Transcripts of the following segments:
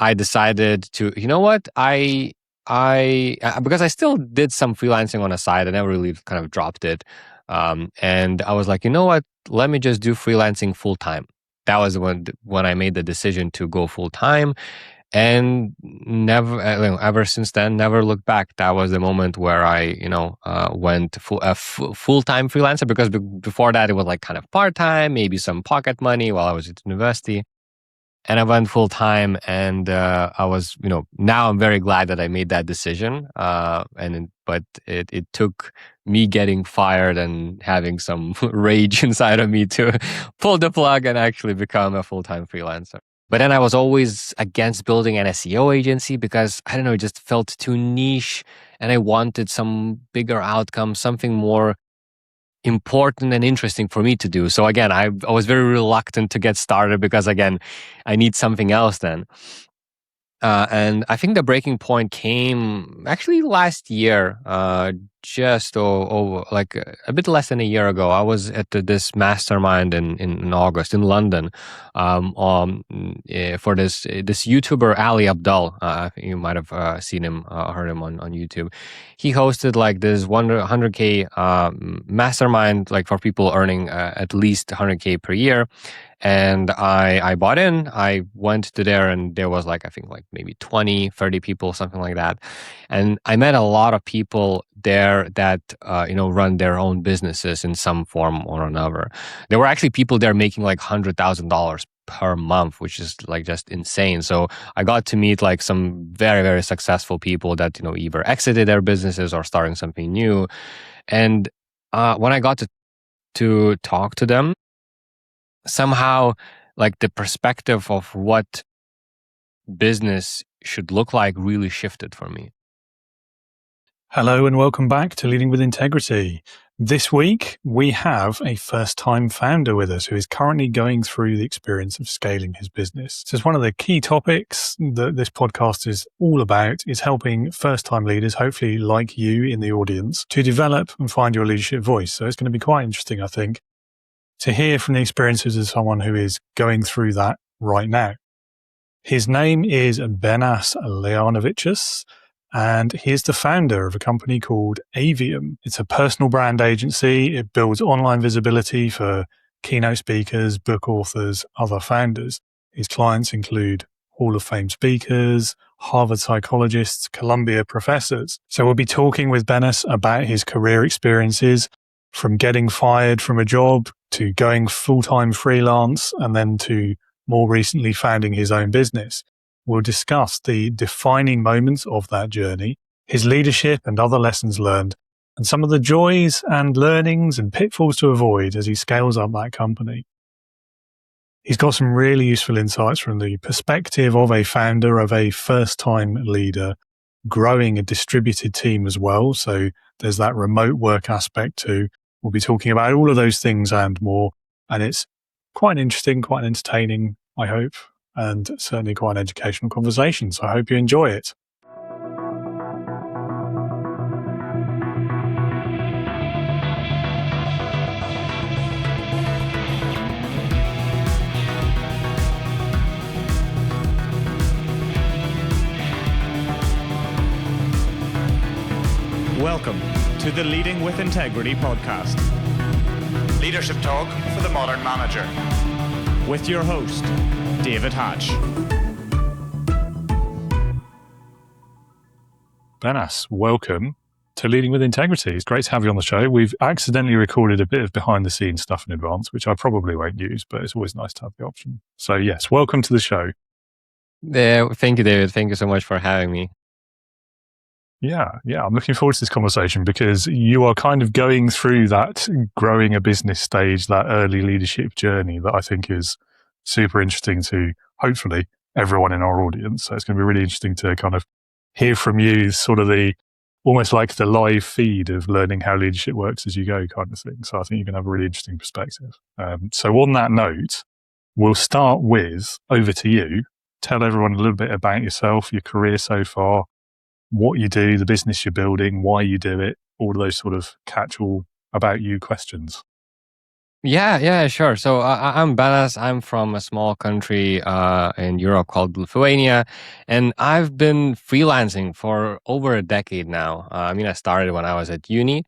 I decided to, you know what, because I still did some freelancing on the side. I never really kind of dropped it. And I was like, you know what, let me just do freelancing full time. That was when I made the decision to go full time, and never, ever since then, never looked back. That was the moment where I, went full time freelancer, because before that it was like kind of part time, maybe some pocket money while I was at university. And I went full time, and I was, now I'm very glad that I made that decision. But it took me getting fired and having some rage inside of me to pull the plug and actually become a full time freelancer. But then I was always against building an SEO agency because, I don't know, it just felt too niche, and I wanted some bigger outcome, something more important and interesting for me to do. So again, I was very reluctant to get started because, again, I need something else then. And I think the breaking point came actually last year, just like a bit less than a year ago. I was at this mastermind in August in London, for this YouTuber Ali Abdal. You might have seen him, heard him on YouTube. He hosted like this 100K mastermind, like for people earning at least 100K per year. And I bought in. I went to there, and there was like, I think like maybe 20, 30 people, something like that. And I met a lot of people there that, run their own businesses in some form or another. There were actually people there making like $100,000 per month, which is like just insane. So I got to meet like some very, very successful people that, either exited their businesses or starting something new. And when I got to talk to them, somehow like the perspective of what business should look like really shifted for me. Hello and welcome back to Leading with Integrity. This week, we have a first-time founder with us who is currently going through the experience of scaling his business. So it's one of the key topics that this podcast is all about, is helping first-time leaders, hopefully like you in the audience, to develop and find your leadership voice. So it's going to be quite interesting, I think, to hear from the experiences of someone who is going through that right now. His name is Benas Leonavicius, and he is the founder of a company called Avium. It's a personal brand agency. It builds online visibility for keynote speakers, book authors, other founders. His clients include Hall of Fame speakers, Harvard psychologists, Columbia professors. So we'll be talking with Benas about his career experiences, from getting fired from a job to going full-time freelance, and then to more recently founding his own business. We'll discuss the defining moments of that journey, his leadership and other lessons learned, and some of the joys and learnings and pitfalls to avoid as he scales up that company. He's got some really useful insights from the perspective of a founder, of a first-time leader, growing a distributed team as well. So there's that remote work aspect too. We'll be talking about all of those things and more. And it's quite interesting, quite entertaining, I hope, and certainly quite an educational conversation. So I hope you enjoy it. Welcome to the Leading with Integrity podcast. Leadership talk for the modern manager. With your host, David Hatch. Benas, welcome to Leading with Integrity. It's great to have you on the show. We've accidentally recorded a bit of behind the scenes stuff in advance, which I probably won't use, but it's always nice to have the option. So yes, welcome to the show. Thank you, David. Thank you so much for having me. Yeah. I'm looking forward to this conversation because you are kind of going through that growing a business stage, that early leadership journey that I think is super interesting to hopefully everyone in our audience. So it's going to be really interesting to kind of hear from you, sort of the almost like the live feed of learning how leadership works as you go kind of thing. So I think you're going to have a really interesting perspective. So on that note, we'll start with, over to you. Tell everyone a little bit about yourself, your career so far, what you do, the business you're building, why you do it, all of those sort of catch-all about you questions. Yeah, sure. So I'm Benas. I'm from a small country in Europe called Lithuania, and I've been freelancing for over a decade now. I started when I was at uni,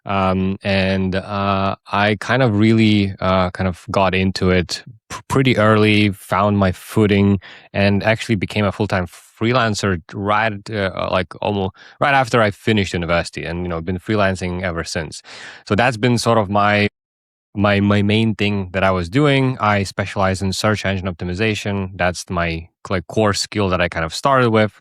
and I kind of really kind of got into it pretty early, found my footing, and actually became a full-time freelancer like almost right after I finished university, and been freelancing ever since. So that's been sort of my main thing that I was doing. I specialize in search engine optimization. That's my like core skill that I kind of started with.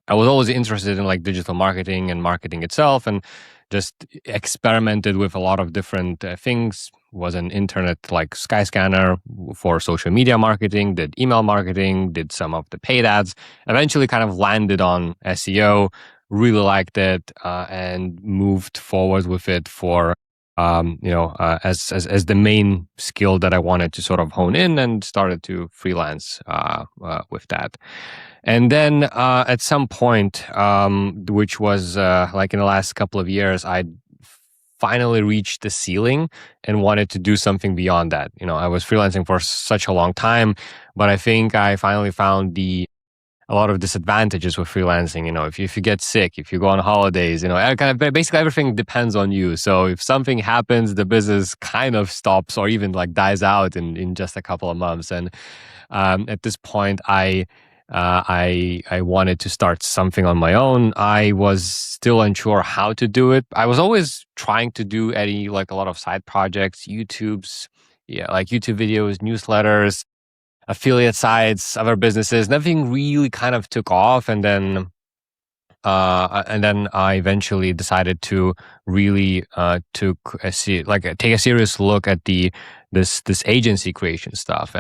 I was always interested in like digital marketing and marketing itself, and just experimented with a lot of different things. Was an internet like Skyscanner for social media marketing, did email marketing, did some of the paid ads. Eventually, kind of landed on SEO. Really liked it, and moved forward with it for as the main skill that I wanted to sort of hone in, and started to freelance with that. And then at some point, which was like in the last couple of years, I finally reached the ceiling and wanted to do something beyond that. I was freelancing for such a long time, but I think I finally found a lot of disadvantages with freelancing. If you get sick, if you go on holidays, kind of basically everything depends on you. So if something happens, the business kind of stops or even like dies out in just a couple of months. And at this point, I wanted to start something on my own. I was still unsure how to do it. I was always trying to do a lot of side projects, like YouTube videos, newsletters, affiliate sites, other businesses. Nothing really kind of took off, and then I eventually decided to really take a serious look at this agency creation stuff.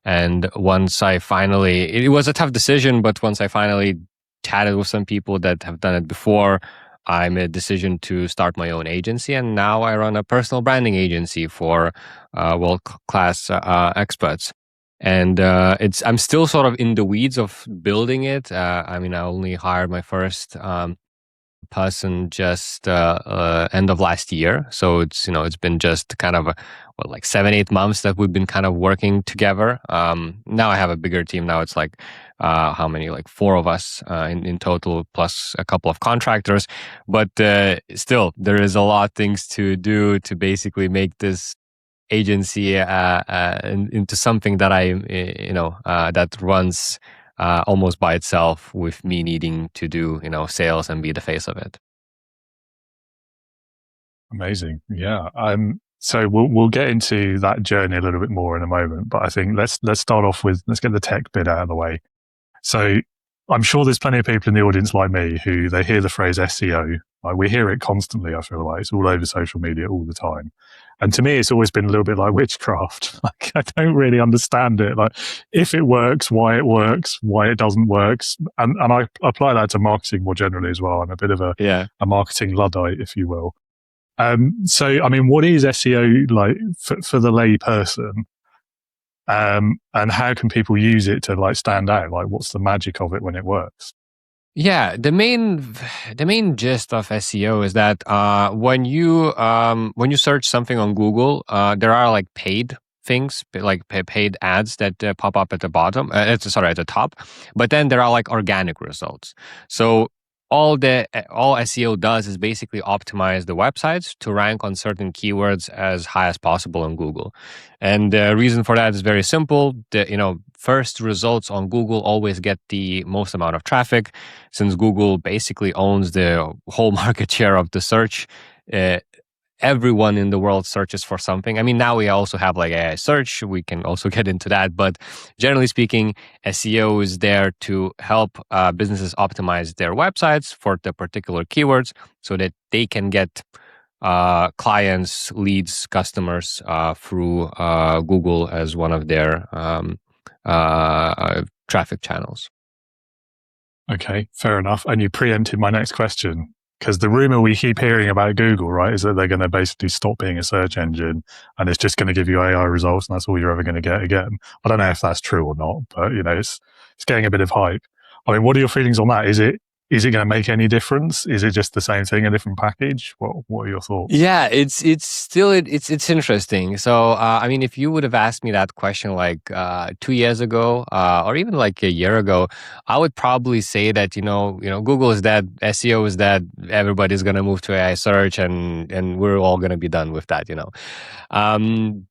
And once I finally, it was a tough decision, but once I finally chatted with some people that have done it before, I made a decision to start my own agency, and now I run a personal branding agency for world-class experts. And I'm still sort of in the weeds of building it. I only hired my first person just end of last year, so it's been just kind of like 7-8 months that we've been kind of working together. Now I have a bigger team. Now it's like how many, like 4 of us in total, plus a couple of contractors. But still, there is a lot of things to do to basically make this agency into something that that runs almost by itself, with me needing to do sales and be the face of it. Amazing. Yeah. So we'll get into that journey a little bit more in a moment, but I think let's start off with, let's get the tech bit out of the way. So I'm sure there's plenty of people in the audience like me who they hear the phrase SEO. Like, we hear it constantly. I feel like it's all over social media all the time. And to me, it's always been a little bit like witchcraft. Like, I don't really understand it. Like, if it works, why it doesn't work. And I apply that to marketing more generally as well. I'm a bit of a marketing Luddite, if you will. So, what is SEO like for the lay person? And how can people use it to like stand out? Like, what's the magic of it when it works? Yeah, the main gist of SEO is that when you search something on Google, there are like paid things, like paid ads that pop up at the bottom. At the top, but then there are like organic results. So all SEO does is basically optimize the websites to rank on certain keywords as high as possible on Google. And the reason for that is very simple. First results on Google always get the most amount of traffic, since Google basically owns the whole market share of the search. Everyone in the world searches for something. Now we also have like AI search. We can also get into that. But generally speaking, SEO is there to help businesses optimize their websites for the particular keywords, so that they can get clients, leads, customers through Google as one of their traffic channels. Okay, fair enough. And you preempted my next question, because the rumor we keep hearing about Google, right, is that they're going to basically stop being a search engine and it's just going to give you AI results and that's all you're ever going to get again. I don't know if that's true or not, but it's getting a bit of hype. What are your feelings on that? Is it Is it going to make any difference? Is it just the same thing, a different package? What are your thoughts? Yeah, it's still it's interesting. So I mean, if you would have asked me that question like 2 years ago, or even like a year ago, I would probably say that Google is dead, SEO is dead, everybody's gonna move to AI search, and we're all gonna be done with that.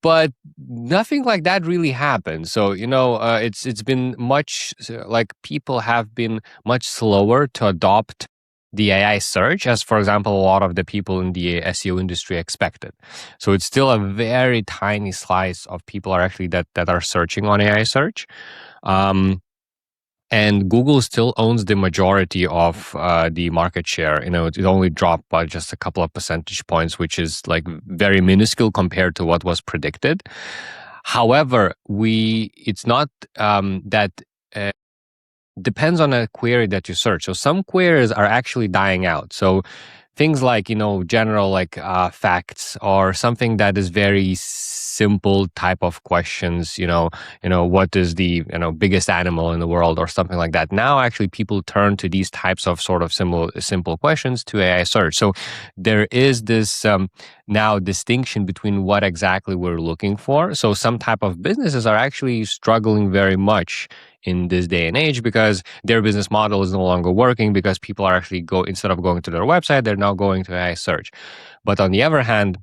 But nothing like that really happened. So it's been much like people have been much slower to adopt the AI search, as for example, a lot of the people in the SEO industry expected. So it's still a very tiny slice of people are actually that are searching on AI search. And Google still owns the majority of the market share. It only dropped by just a couple of percentage points, which is like very minuscule compared to what was predicted. However, it's not that depends on a query that you search. So some queries are actually dying out. So things like, general like facts, or something that is very simple type of questions, what is the biggest animal in the world, or something like that. Now actually people turn to these types of sort of simple questions to AI search. So there is this now distinction between what exactly we're looking for. So some type of businesses are actually struggling very much in this day and age because their business model is no longer working, because people are actually instead of going to their website, they're now going to AI search. But on the other hand,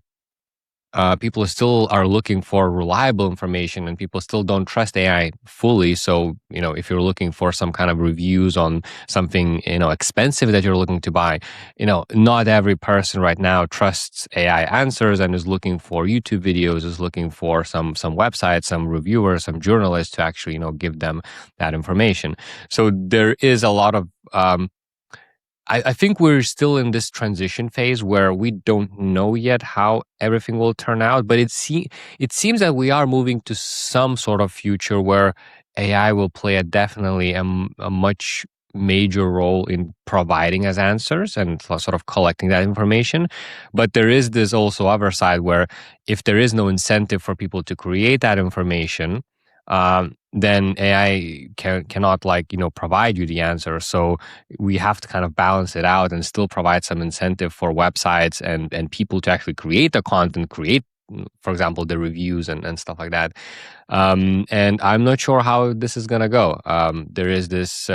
people still are looking for reliable information, and people still don't trust AI fully. So, if you're looking for some kind of reviews on something, expensive that you're looking to buy, not every person right now trusts AI answers and is looking for YouTube videos, is looking for some websites, some reviewers, some journalists to actually, give them that information. So there is a lot of, I think we're still in this transition phase where we don't know yet how everything will turn out, but it seems that we are moving to some sort of future where AI will play definitely a much major role in providing us answers and sort of collecting that information. But there is this also other side where if there is no incentive for people to create that information, then AI cannot provide you the answer. So we have to kind of balance it out and still provide some incentive for websites and people to actually create the content, create, for example, the reviews and stuff like that. And I'm not sure how this is going to go. There is this,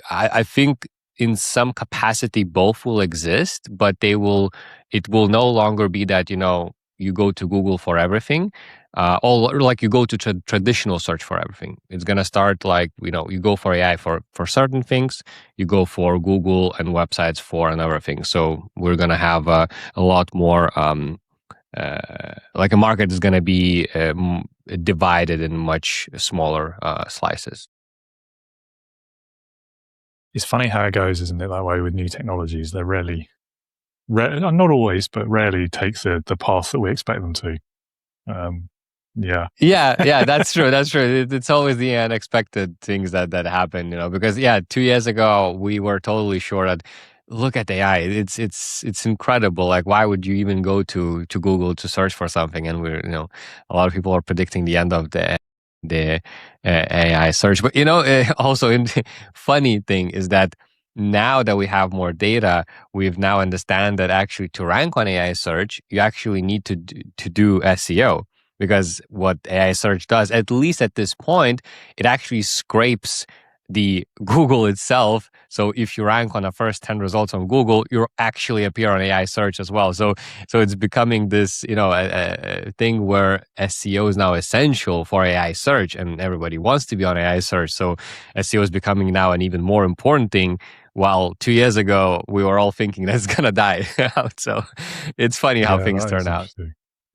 I think in some capacity, both will exist, but it will no longer be that, you go to Google for everything. Or like you go to traditional search for everything. It's going to start like, you go for AI for certain things, you go for Google and websites for another thing. So we're going to have a lot more, like a market is going to be divided in much smaller slices. It's funny how it goes, isn't it, that way with new technologies? They're rarely, not always, but rarely takes the path that we expect them to. Yeah, that's true. That's true. It's always the unexpected things that happen, because 2 years ago we were totally sure that look at AI, it's incredible. Like, why would you even go to Google to search for something? And we're, a lot of people are predicting the end of the AI search. But also, funny thing is that now that we have more data, we've now understand that actually to rank on AI search, you actually need to do SEO. Because what AI search does, at least at this point, it actually scrapes the Google itself. So if you rank on the first 10 results on Google, you actually appear on AI search as well. So it's becoming this, a thing where SEO is now essential for AI search, and everybody wants to be on AI search. So SEO is becoming now an even more important thing. While 2 years ago, we were all thinking that's going to die out. So it's funny how things turn out.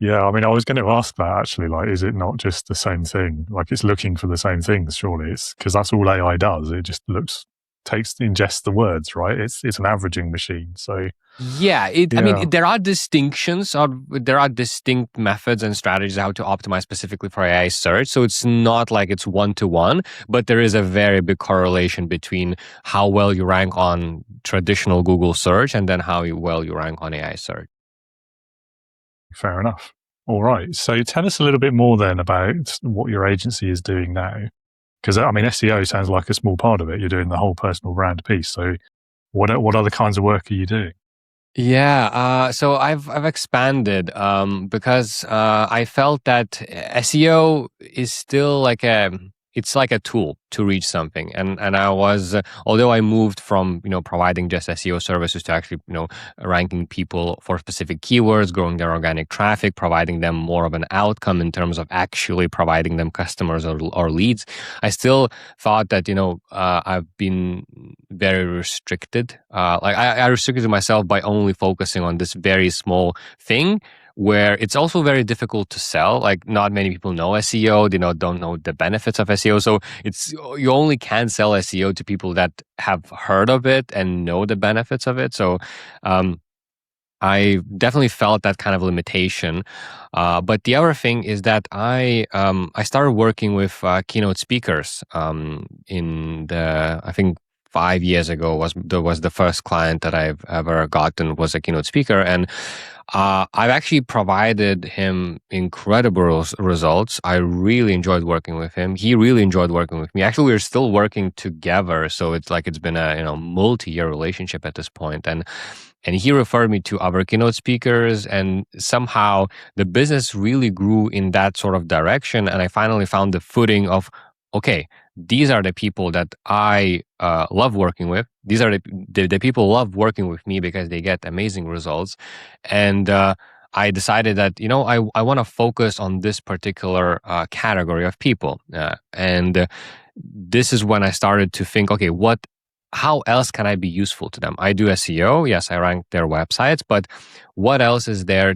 Yeah, I mean, I was going to ask that actually, like, is it not just the same thing? Like, it's looking for the same things, surely. It's because that's all AI does. It just ingests the words, right? It's an averaging machine. So I mean, there are distinctions, or there are distinct methods and strategies how to optimize specifically for AI search. So it's not like it's one-to-one, but there is a very big correlation between how well you rank on traditional Google search and then how well you rank on AI search. Fair enough. All right. So tell us a little bit more then about what your agency is doing now. Because, I mean, SEO sounds like a small part of it. You're doing the whole personal brand piece. So What other kinds of work are you doing? Yeah, so I've expanded because I felt that SEO is still it's like a tool to reach something, and I was although I moved from providing just SEO services to actually ranking people for specific keywords, growing their organic traffic, providing them more of an outcome in terms of actually providing them customers or leads. I still thought that I've been very restricted. I restricted myself by only focusing on this very small thing where it's also very difficult to sell. Like not many people know SEO, don't know the benefits of SEO. So you only can sell SEO to people that have heard of it and know the benefits of it. So I definitely felt that kind of limitation. But the other thing is that I started working with keynote speakers in I think 5 years ago was the first client that I've ever gotten was a keynote speaker, and I've actually provided him incredible results. I really enjoyed working with him. He really enjoyed working with me. Actually, we're still working together, so it's been a multi-year relationship at this point, and he referred me to other keynote speakers, and somehow the business really grew in that sort of direction. And I finally found the footing of, okay, these are the people that I love working with. These are the people who love working with me because they get amazing results. And I decided that, I want to focus on this particular category of people. And this is when I started to think, okay, how else can I be useful to them? I do SEO. Yes, I rank their websites, but what else is there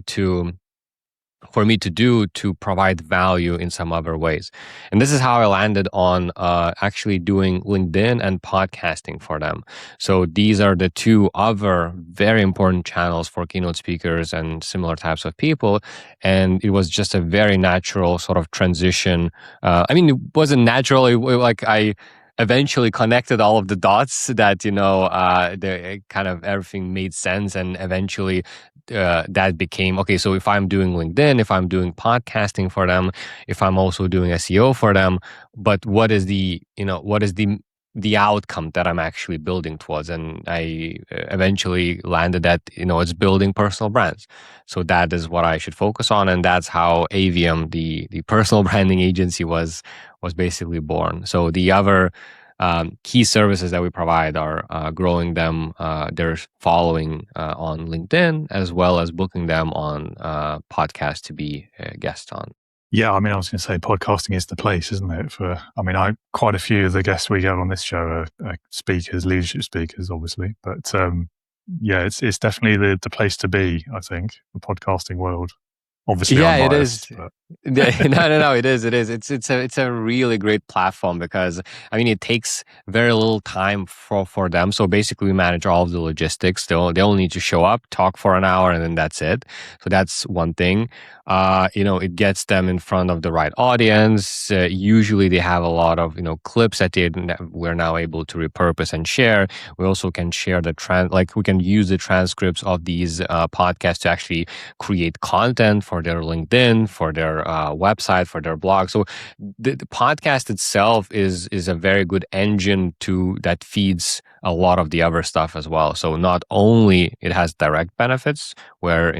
for me to do to provide value in some other ways? And this is how I landed on actually doing LinkedIn and podcasting for them. So these are the two other very important channels for keynote speakers and similar types of people. And it was just a very natural sort of transition. It wasn't natural. I eventually connected all of the dots that the kind of everything made sense, and eventually that became okay. So if I'm doing LinkedIn, if I'm doing podcasting for them, if I'm also doing SEO for them, but what is the outcome that I'm actually building towards? And I eventually landed at it's building personal brands. So that is what I should focus on, and that's how Avium, the personal branding agency, was basically born. So the other key services that we provide are growing them, their following on LinkedIn, as well as booking them on podcasts to be a guest on. Yeah, I was going to say podcasting is the place, isn't it? Quite a few of the guests we get on this show are speakers, leadership speakers, obviously. But it's definitely the place to be, I think, the podcasting world. Obviously, yeah, I'm biased, it is. But... No, it is. It's a really great platform because it takes very little time for them. So basically, we manage all of the logistics. They only need to show up, talk for an hour, and then that's it. So that's one thing. It gets them in front of the right audience. Usually, they have a lot of clips that we're now able to repurpose and share. We also can share we can use the transcripts of these podcasts to actually create content for their LinkedIn, for their website, for their blog. So the podcast itself is a very good engine that feeds a lot of the other stuff as well. So not only it has direct benefits where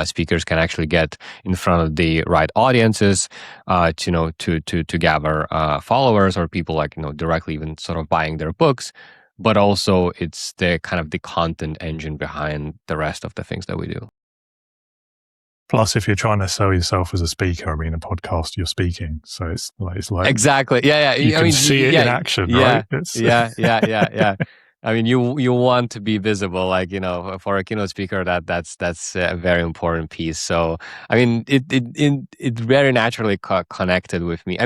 speakers can actually get in front of the right audiences to gather followers or people directly even sort of buying their books, but also it's the kind of the content engine behind the rest of the things that we do. Plus, if you're trying to sell yourself as a speaker, a podcast, you're speaking. So it's like exactly, yeah. You can see it in action, right? Yeah. You want to be visible, for a keynote speaker. That's a very important piece. So, it very naturally connected with me.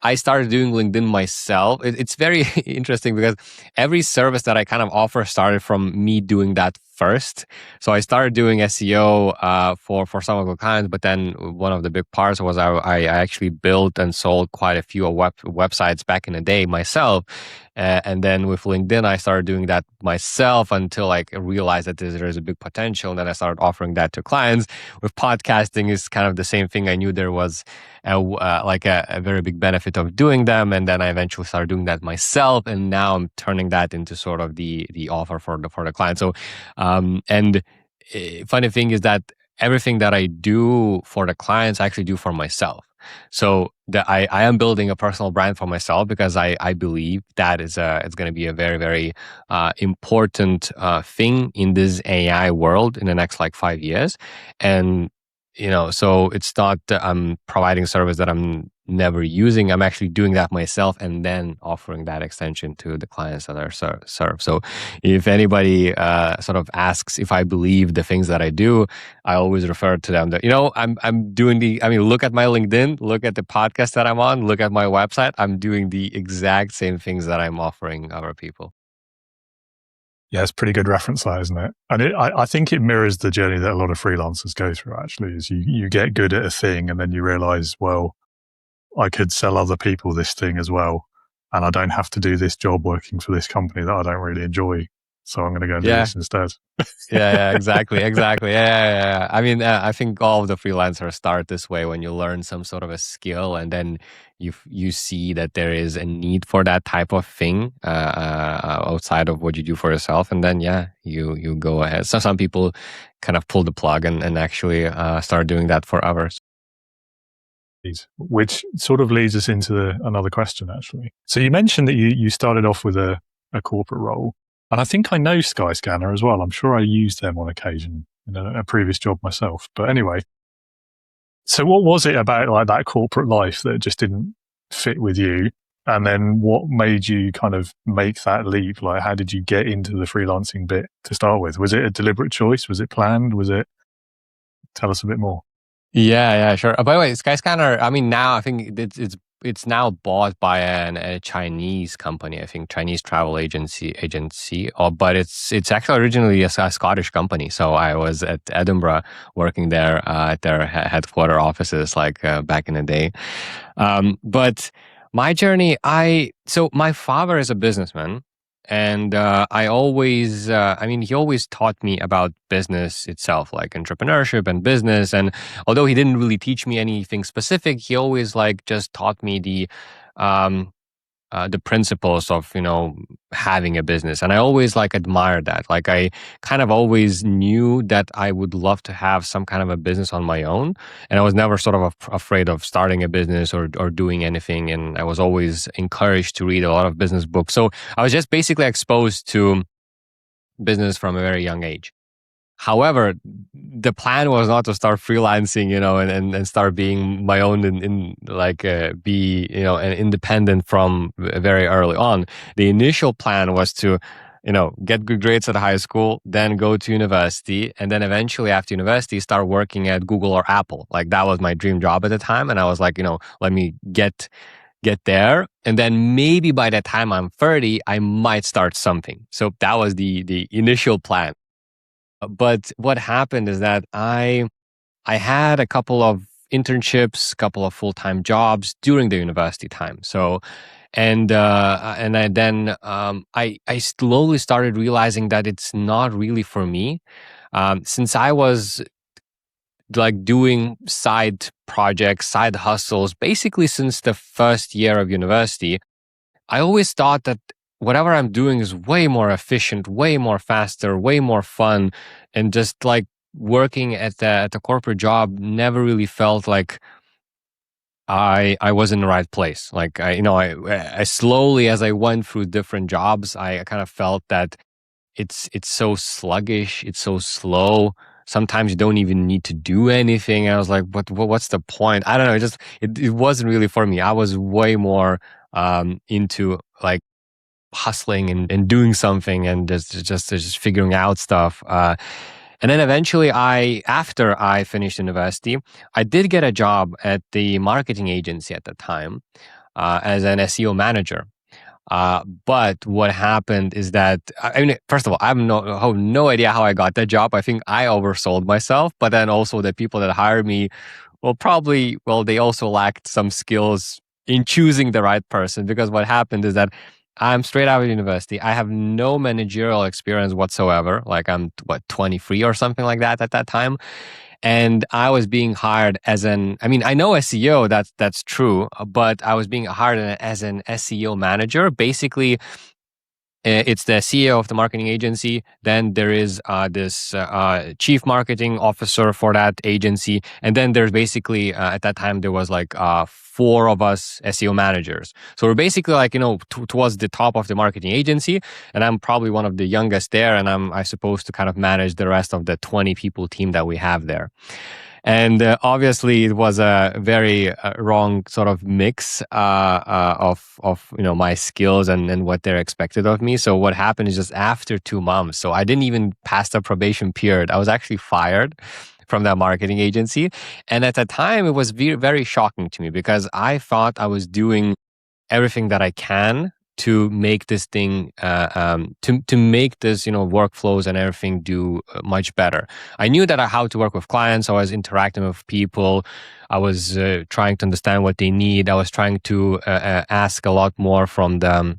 I started doing LinkedIn myself. It's very interesting because every service that I kind of offer started from me doing that first. So I started doing SEO for some of the clients, but then one of the big parts was I actually built and sold quite a few websites back in the day myself. And then with LinkedIn, I started doing that myself until I realized that there's a big potential. And then I started offering that to clients. With podcasting, is kind of the same thing. I knew there was a very big benefit of doing them, and then I eventually started doing that myself. And now I'm turning that into sort of the offer for the client. So, funny thing is that everything that I do for the clients, I actually do for myself. So I am building a personal brand for myself because I believe that it's going to be a very, very important thing in this AI world in the next 5 years. And, so it's not that I'm providing a service that I'm never using. I'm actually doing that myself and then offering that extension to the clients that are served. So if anybody sort of asks if I believe the things that I do, I always refer to them that, I'm doing look at my LinkedIn, look at the podcast that I'm on, look at my website. I'm doing the exact same things that I'm offering other people. Yeah, it's pretty good reference there, isn't it? And I think it mirrors the journey that a lot of freelancers go through, actually, is you get good at a thing and then you realize, well, I could sell other people this thing as well. And I don't have to do this job working for this company that I don't really enjoy. So I'm going to go and do this instead. Yeah, exactly. Yeah. I think all of the freelancers start this way when you learn some sort of a skill, and then you see that there is a need for that type of thing outside of what you do for yourself, and then you go ahead. So some people kind of pull the plug and actually start doing that for others. Which sort of leads us into another question, actually. So you mentioned that you started off with a corporate role. And I think I know Skyscanner as well. I'm sure I used them on occasion in a previous job myself. But anyway, so what was it about that corporate life that just didn't fit with you? And then what made you kind of make that leap? How did you get into the freelancing bit to start with? Was it a deliberate choice? Was it planned? Tell us a bit more. Yeah, sure. By the way, Skyscanner, now I think it's now bought by a Chinese company. I think Chinese travel agency. But it's actually originally a Scottish company. So I was at Edinburgh working there at their headquarter offices back in the day. But my journey, so my father is a businessman. And I always, he always taught me about business itself, like entrepreneurship and business. And although he didn't really teach me anything specific, he always just taught me the principles of having a business. And I always admired that. I kind of always knew that I would love to have some kind of a business on my own, and I was never sort of afraid of starting a business or doing anything. And I was always encouraged to read a lot of business books. So I was just basically exposed to business from a very young age. However, the plan was not to start freelancing, and start being my own be, an independent from very early on. The initial plan was to, get good grades at high school, then go to university, and then eventually after university, start working at Google or Apple. That was my dream job at the time. And I was let me get there. And then maybe by the time I'm 30, I might start something. So that was the initial plan. But what happened is that I had a couple of internships, a couple of full-time jobs during the university time. So, and I slowly started realizing that it's not really for me. Since I was doing side projects, side hustles, basically since the first year of university, I always thought that whatever I'm doing is way more efficient, way more faster, way more fun. And just working at the corporate job never really felt like I was in the right place. I slowly, as I went through different jobs, I kind of felt that it's so sluggish, it's so slow. Sometimes you don't even need to do anything. I was like, what's the point? I don't know. It wasn't really for me. I was way more into hustling and doing something and just figuring out stuff. And then eventually after I finished university, I did get a job at the marketing agency at the time as an SEO manager. But what happened is that, first of all, I have no idea how I got that job. I think I oversold myself, but then also the people that hired me, they also lacked some skills in choosing the right person, because what happened is that I'm straight out of university. I have no managerial experience whatsoever. Like I'm 23 or something like that at that time. And I was being hired I know SEO, that's true, but I was being hired as an SEO manager. Basically, it's the CEO of the marketing agency. Then there is this chief marketing officer for that agency. And then there's basically, at that time, there was like 4 of us SEO managers. So we're basically like, towards the top of the marketing agency. And I'm probably one of the youngest there. And I supposed to kind of manage the rest of the 20 people team that we have there. And obviously, it was a very wrong sort of mix of my skills and what they're expected of me. So what happened is just after 2 months, so I didn't even pass the probation period. I was actually fired from that marketing agency. And at the time, it was very shocking to me because I thought I was doing everything that I can to make this thing, to make this, workflows and everything do much better. I knew that how to work with clients. I was interacting with people. I was trying to understand what they need. I was trying to ask a lot more from the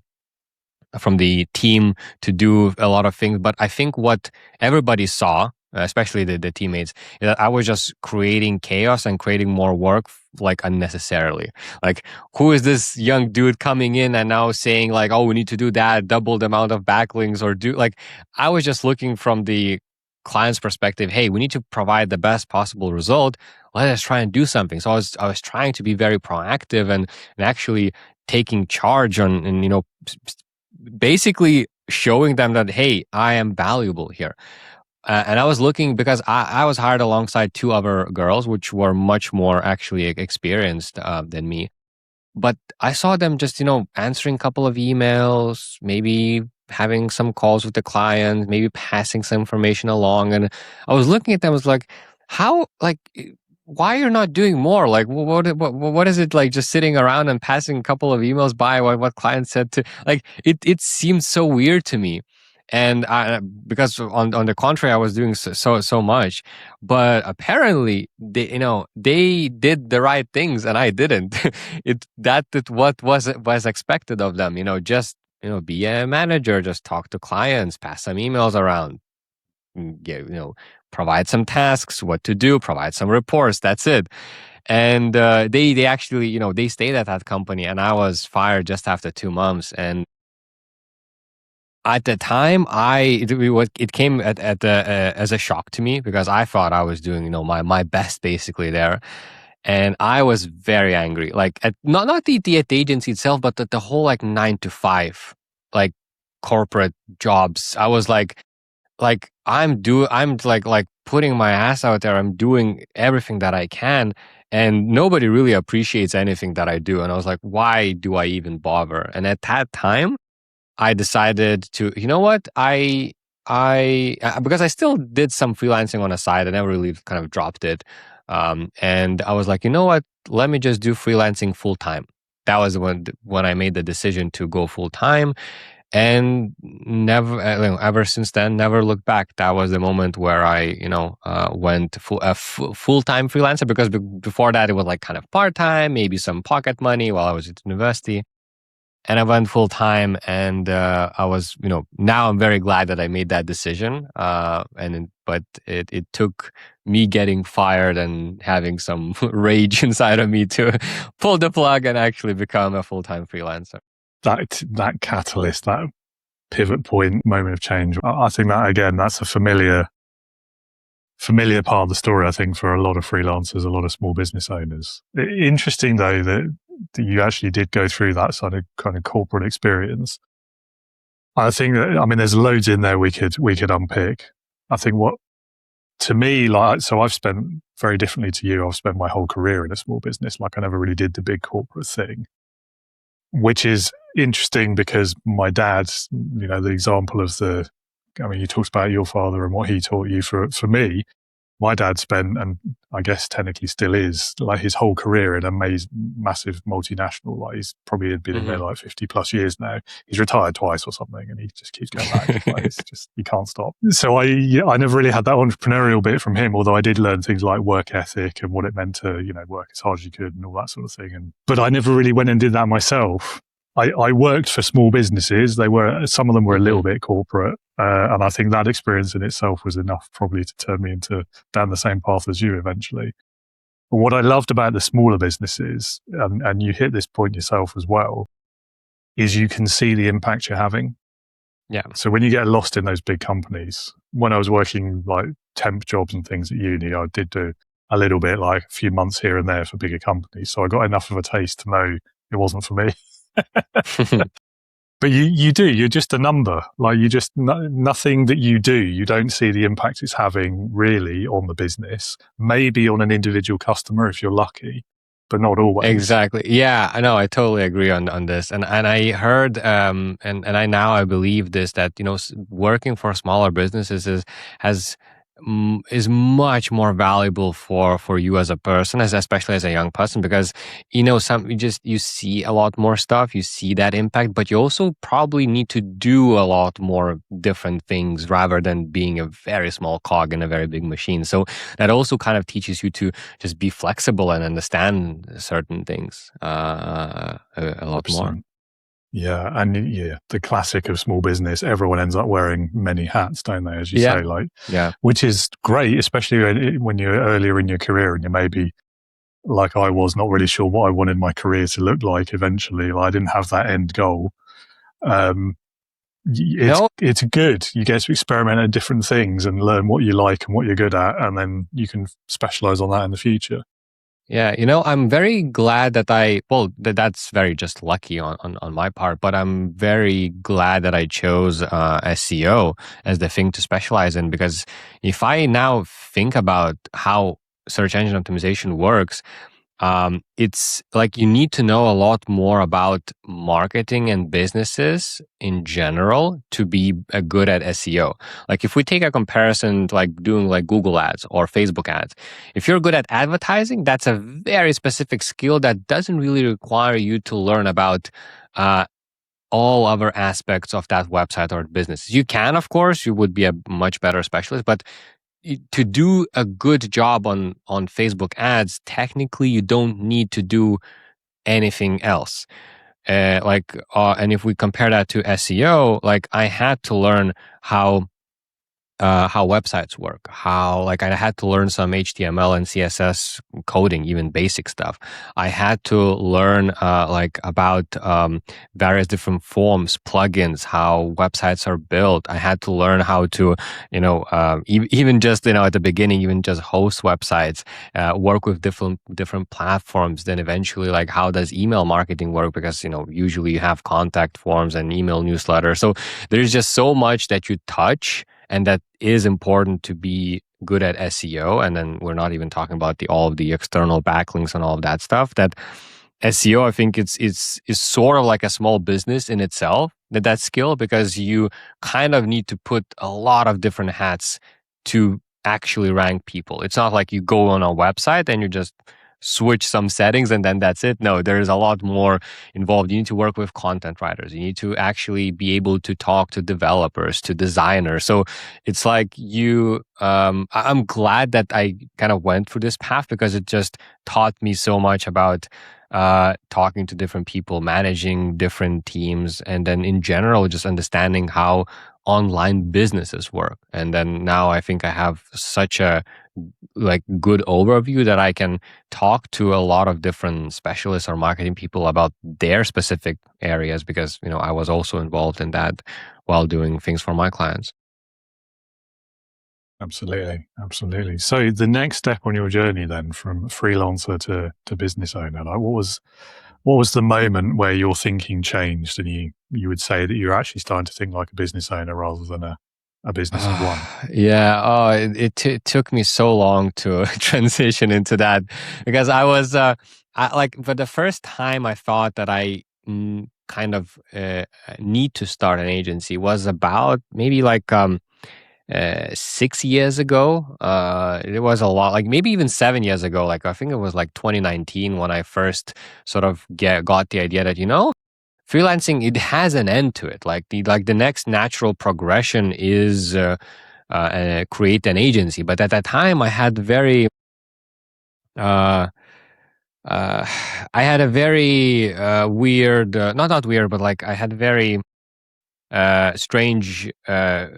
team to do a lot of things. But I think what everybody saw, especially the teammates, is that I was just creating chaos and creating more work like unnecessarily. Like, who is this young dude coming in and now saying like, oh, we need to do that, double the amount of backlinks, or do like, I was just looking from the client's perspective. Hey, we need to provide the best possible result. Let us try and do something. So I was trying to be very proactive and actually taking charge and basically showing them that, hey, I am valuable here. And I was looking because I was hired alongside 2 other girls, which were much more actually experienced than me. But I saw them just, answering a couple of emails, maybe having some calls with the client, maybe passing some information along. And I was looking at them, I was like, why you're not doing more? Like, what is it like just sitting around and passing a couple of emails by what client said to, like, it seemed so weird to me. And because on the contrary, I was doing so much, but apparently they did the right things and I didn't. What was expected of them. Just be a manager, just talk to clients, pass some emails around, provide some tasks, what to do, provide some reports. That's it. And they actually they stayed at that company, and I was fired just after 2 months. And at the time, it came as a shock to me because I thought I was doing my best basically there, and I was very angry. Like at not the agency itself, but the whole like 9 to 5 like corporate jobs. I was like I'm like putting my ass out there. I'm doing everything that I can, and nobody really appreciates anything that I do. And I was like, why do I even bother? And at that time, I decided to, what? Because I still did some freelancing on the side. I never really kind of dropped it. And I was like, you know what? Let me just do freelancing full time. That was when I made the decision to go full time, and never, ever since then, never looked back. That was the moment where I, went full time freelancer, because before that it was like kind of part time, maybe some pocket money while I was at university. And I went full time, and I was, now I'm very glad that I made that decision. But it took me getting fired and having some rage inside of me to pull the plug and actually become a full time freelancer. That catalyst, that pivot point, moment of change. I think that again, that's a familiar part of the story. I think for a lot of freelancers, a lot of small business owners. Interesting though that you actually did go through that sort of kind of corporate experience. I think that, there's loads in there we could unpick. I think what, to me, so I've spent very differently to you. I've spent my whole career in a small business. Like I never really did the big corporate thing, which is interesting because my dad, the example of you talked about your father and what he taught you. For me, my dad spent, and I guess technically still is, like his whole career in a massive multinational. Like he's probably been in there like 50 plus years now. He's retired twice or something, and he just keeps going back. Like it's just, you can't stop. So I never really had that entrepreneurial bit from him, although I did learn things like work ethic and what it meant to, work as hard as you could and all that sort of thing. But I never really went and did that myself. I worked for small businesses. Some of them were a little bit corporate, and I think that experience in itself was enough probably to turn me down the same path as you eventually. But what I loved about the smaller businesses, and you hit this point yourself as well, is you can see the impact you're having. Yeah. So when you get lost in those big companies, when I was working like temp jobs and things at uni, I did do a little bit, like a few months here and there for bigger companies. So I got enough of a taste to know it wasn't for me. But you're just a number. Like nothing that you do, you don't see the impact it's having really on the business. Maybe on an individual customer if you're lucky, but not always. Exactly. Yeah, I know. I totally agree on this. And I heard and I believe this, that working for smaller businesses is much more valuable for you as a person, especially as a young person, because you see a lot more stuff, you see that impact, but you also probably need to do a lot more different things rather than being a very small cog in a very big machine. So that also kind of teaches you to just be flexible and understand certain things a lot 100%. more. Yeah, and the classic of small business, everyone ends up wearing many hats, don't they? As you say, which is great, especially when you're earlier in your career and you're maybe, like I was, not really sure what I wanted my career to look like eventually. Like, I didn't have that end goal. It's good. You get to experiment at different things and learn what you like and what you're good at, and then you can specialize on that in the future. Yeah, I'm very glad that that's very just lucky on my part, but I'm very glad that I chose SEO as the thing to specialize in, because if I now think about how search engine optimization works, it's like you need to know a lot more about marketing and businesses in general to be good at SEO. Like if we take a comparison, like doing like Google ads or Facebook ads, if you're good at advertising, that's a very specific skill that doesn't really require you to learn about all other aspects of that website or business. You can, of course, you would be a much better specialist, but to do a good job on Facebook ads, technically you don't need to do anything else. And if we compare that to SEO, like I had to learn how websites work, I had to learn some HTML and CSS coding, even basic stuff. I had to learn about various different forms, plugins, how websites are built. I had to learn how to, even just, at the beginning, even just host websites, work with different platforms. Then eventually, like, how does email marketing work? Because, usually you have contact forms and email newsletters. So there's just so much that you touch, and that is important to be good at SEO. And then we're not even talking about all of the external backlinks and all of that stuff. That SEO, I think it's sort of like a small business in itself, that skill, because you kind of need to put a lot of different hats to actually rank people. It's not like you go on a website and you just switch some settings and then that's it. No, there's a lot more involved. You need to work with content writers. You need to actually be able to talk to developers, to designers. So it's like I'm glad that I kind of went through this path, because it just taught me so much about talking to different people, managing different teams, and then in general, just understanding how online businesses work. And then now I think I have such a good overview that I can talk to a lot of different specialists or marketing people about their specific areas, because I was also involved in that while doing things for my clients. Absolutely. So the next step on your journey then, from freelancer to business owner, like what was the moment where your thinking changed and you would say that you're actually starting to think like a business owner rather than a business of one? Yeah. Oh, it took me so long to transition into that, because I was for the first time I thought that I kind of need to start an agency was about maybe 6 years ago. It was a lot, maybe even 7 years ago. I think it was 2019 when I first sort of got the idea that, freelancing, it has an end to it. The next natural progression is create an agency. But at that time, I had very I had a very weird, not weird, but like I had very strange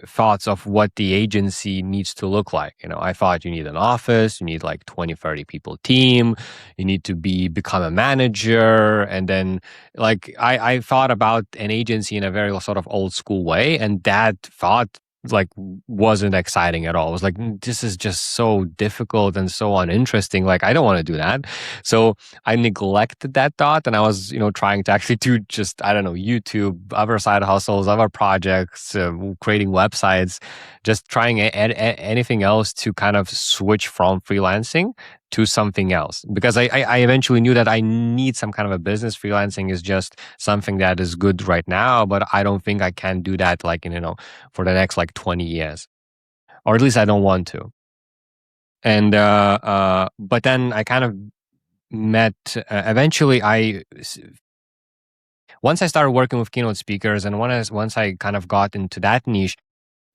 thoughts of what the agency needs to look like. I thought you need an office, you need like 20, 30 people team, you need to become a manager. And then like I thought about an agency in a very sort of old school way. And that thought like wasn't exciting at all. It was like, this is just so difficult and so uninteresting. Like, I don't want to do that. So I neglected that thought, and I was, trying to actually do just, I don't know, YouTube, other side hustles, other projects, creating websites, just trying anything else to kind of switch from freelancing to something else. Because I eventually knew that I need some kind of a business. Freelancing is just something that is good right now, but I don't think I can do that like, for the next like 20 years. Or at least I don't want to. And, but then I kind of met, eventually once I started working with keynote speakers and once I kind of got into that niche,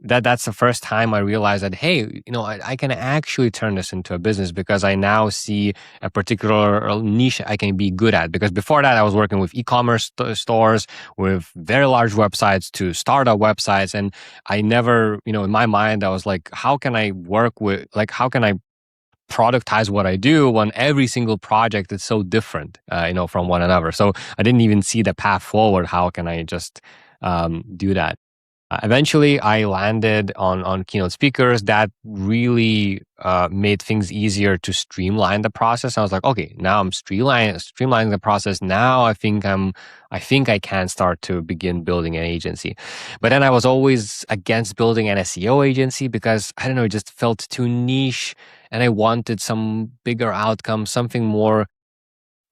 that's the first time I realized that, hey, I can actually turn this into a business because I now see a particular niche I can be good at. Because before that, I was working with e-commerce stores, with very large websites to startup websites. And I never, in my mind, I was like, how can I productize what I do when every single project is so different, from one another. So I didn't even see the path forward. How can I just do that? Eventually, I landed on keynote speakers. That really made things easier to streamline the process. I was like, okay, now I'm streamlining the process. Now I think I can start to begin building an agency. But then I was always against building an SEO agency because I don't know, it just felt too niche, and I wanted some bigger outcome, something more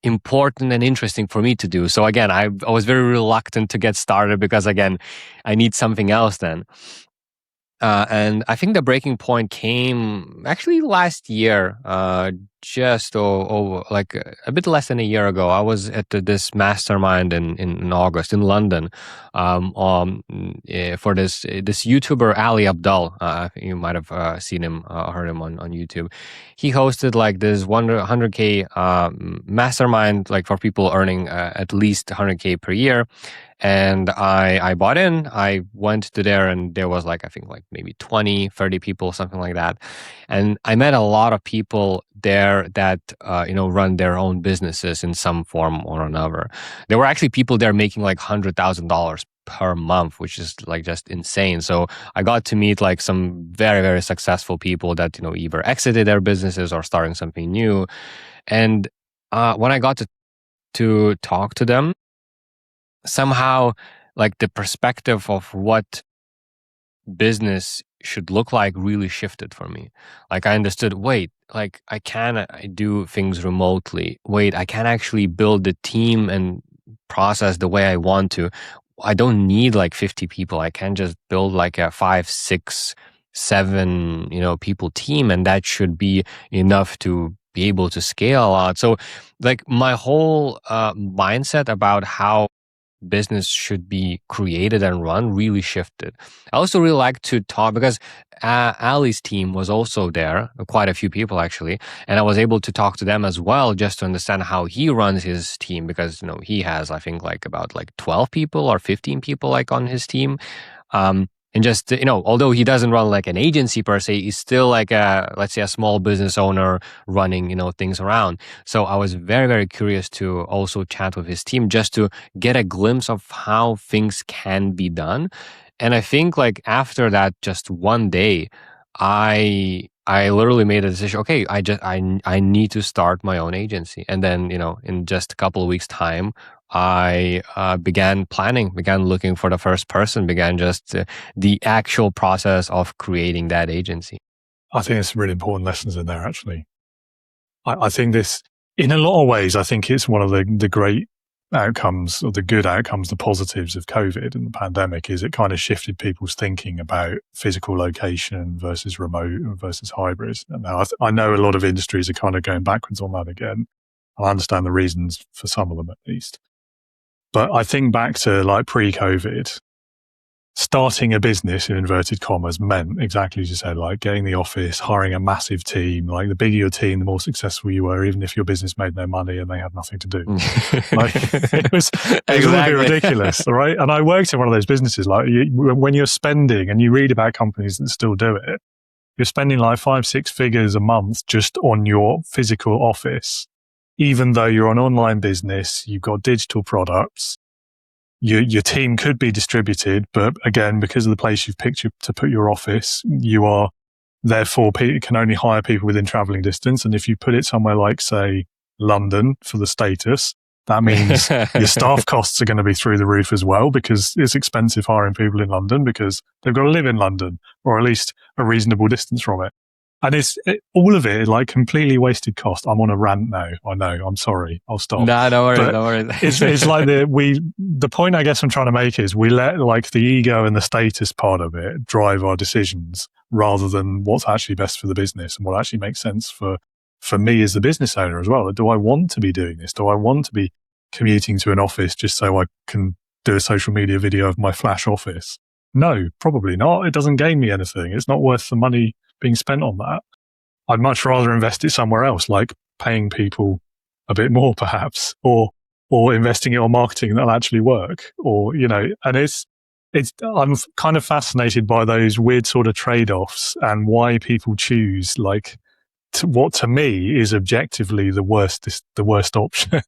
important and interesting for me to do. So again, I was very reluctant to get started because again, I need something else then. And I think the breaking point came actually last year, just like a bit less than a year ago. I was at this mastermind in August in London, for this YouTuber Ali Abdal. You might have seen him, heard him on YouTube. He hosted like this 100K mastermind, like for people earning at least 100K per year. And I bought in. I went to there, and there was like, I think like maybe 20, 30 people, something like that. And I met a lot of people there that, run their own businesses in some form or another. There were actually people there making like $100,000 per month, which is like just insane. So I got to meet like some very, very successful people that, either exited their businesses or starting something new. And when I got to talk to them, somehow like the perspective of what business should look like really shifted for me. Like I understood, wait, like I do things remotely. Wait, I can actually build the team and process the way I want to. I don't need like 50 people. I can just build like a 5, 6, 7, people team, and that should be enough to be able to scale out. So like my whole mindset about how business should be created and run really shifted. I also really like to talk because Ali's team was also there, quite a few people actually, and I was able to talk to them as well just to understand how he runs his team because he has I think like about like 12 people or 15 people like on his team. And just, although he doesn't run like an agency per se, he's still like let's say a small business owner running, things around. So I was very, very curious to also chat with his team just to get a glimpse of how things can be done. And I think like after that, just one day, I literally made a decision. Okay, I need to start my own agency. And then, in just a couple of weeks' time, I began looking for the first person, began just the actual process of creating that agency. I think there's some really important lessons in there, actually. I think this, in a lot of ways, I think it's one of the great outcomes, or the good outcomes, the positives of COVID and the pandemic, is it kind of shifted people's thinking about physical location versus remote versus hybrid. And now I know a lot of industries are kind of going backwards on that again. I understand the reasons for some of them at least. But I think back to like pre-COVID, starting a business in inverted commas meant exactly as you said, like getting the office, hiring a massive team. Like the bigger your team, the more successful you were, even if your business made no money and they had nothing to do. Like it was all a bit ridiculous, right? And I worked in one of those businesses. Like when you're spending, and you read about companies that still do it, you're spending like 5-6 figures a month just on your physical office, even though you're an online business, you've got digital products. Your team could be distributed, but again, because of the place you've picked to put your office, you are therefore can only hire people within traveling distance. And if you put it somewhere like, say, London for the status, that means your staff costs are going to be through the roof as well, because it's expensive hiring people in London because they've got to live in London, or at least a reasonable distance from it. And all of it like completely wasted cost. I'm on a rant now. I know. I'm sorry. I'll stop. No, don't worry. But don't worry. it's like the point I guess I'm trying to make is we let like the ego and the status part of it drive our decisions rather than what's actually best for the business and what actually makes sense for me as the business owner as well. Do I want to be doing this? Do I want to be commuting to an office just so I can do a social media video of my flash office? No, probably not. It doesn't gain me anything. It's not worth the money being spent on that. I'd much rather invest it somewhere else, like paying people a bit more perhaps, or investing it on marketing that'll actually work, or, you know, and I'm kind of fascinated by those weird sort of trade-offs and why people choose like what to me is objectively the worst option.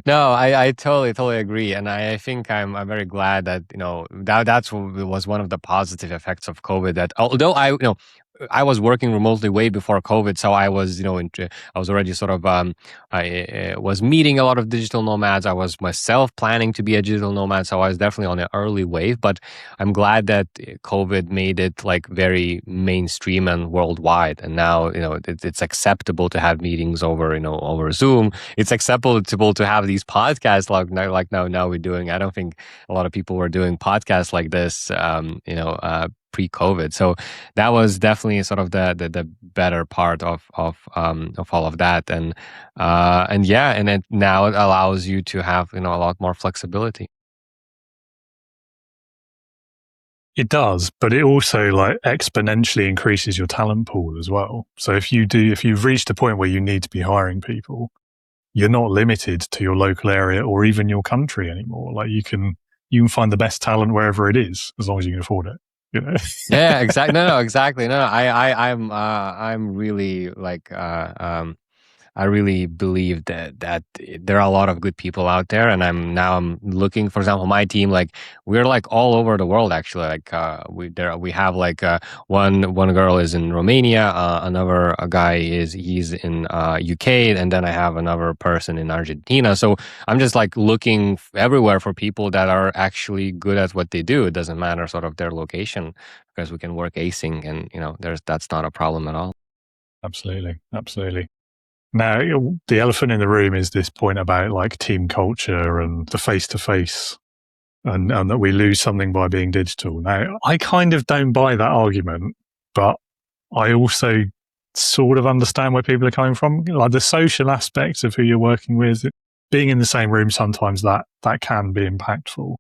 No, I totally agree, and I think I'm very glad that that's what was one of the positive effects of COVID. That although I was working remotely way before COVID, so I was I was already sort of I was meeting a lot of digital nomads. I was myself planning to be a digital nomad, so I was definitely on an early wave. But I'm glad that COVID made it like very mainstream and worldwide, and now it's acceptable to have meetings over Zoom. It's acceptable to have these podcasts like now we're doing. I don't think a lot of people were doing podcasts like this, pre-COVID. So that was definitely sort of the better part of all of that, and now it allows you to have a lot more flexibility. It does, but it also like exponentially increases your talent pool as well. So if you've reached a point where you need to be hiring people, you're not limited to your local area or even your country anymore. Like you can find the best talent wherever it is, as long as you can afford it. Yeah, exactly. No, exactly. No, I'm really like I really believe that there are a lot of good people out there, and I'm looking, for example, my team, like we're like all over the world actually. Like we have like one girl is in Romania, another guy he's in UK, and then I have another person in Argentina. So I'm just like looking everywhere for people that are actually good at what they do. It doesn't matter sort of their location, because we can work async, and that's not a problem at all. Absolutely. Now, the elephant in the room is this point about like team culture and the face-to-face and that we lose something by being digital. Now, I kind of don't buy that argument, but I also sort of understand where people are coming from. Like the social aspects of who you're working with, being in the same room, sometimes that can be impactful.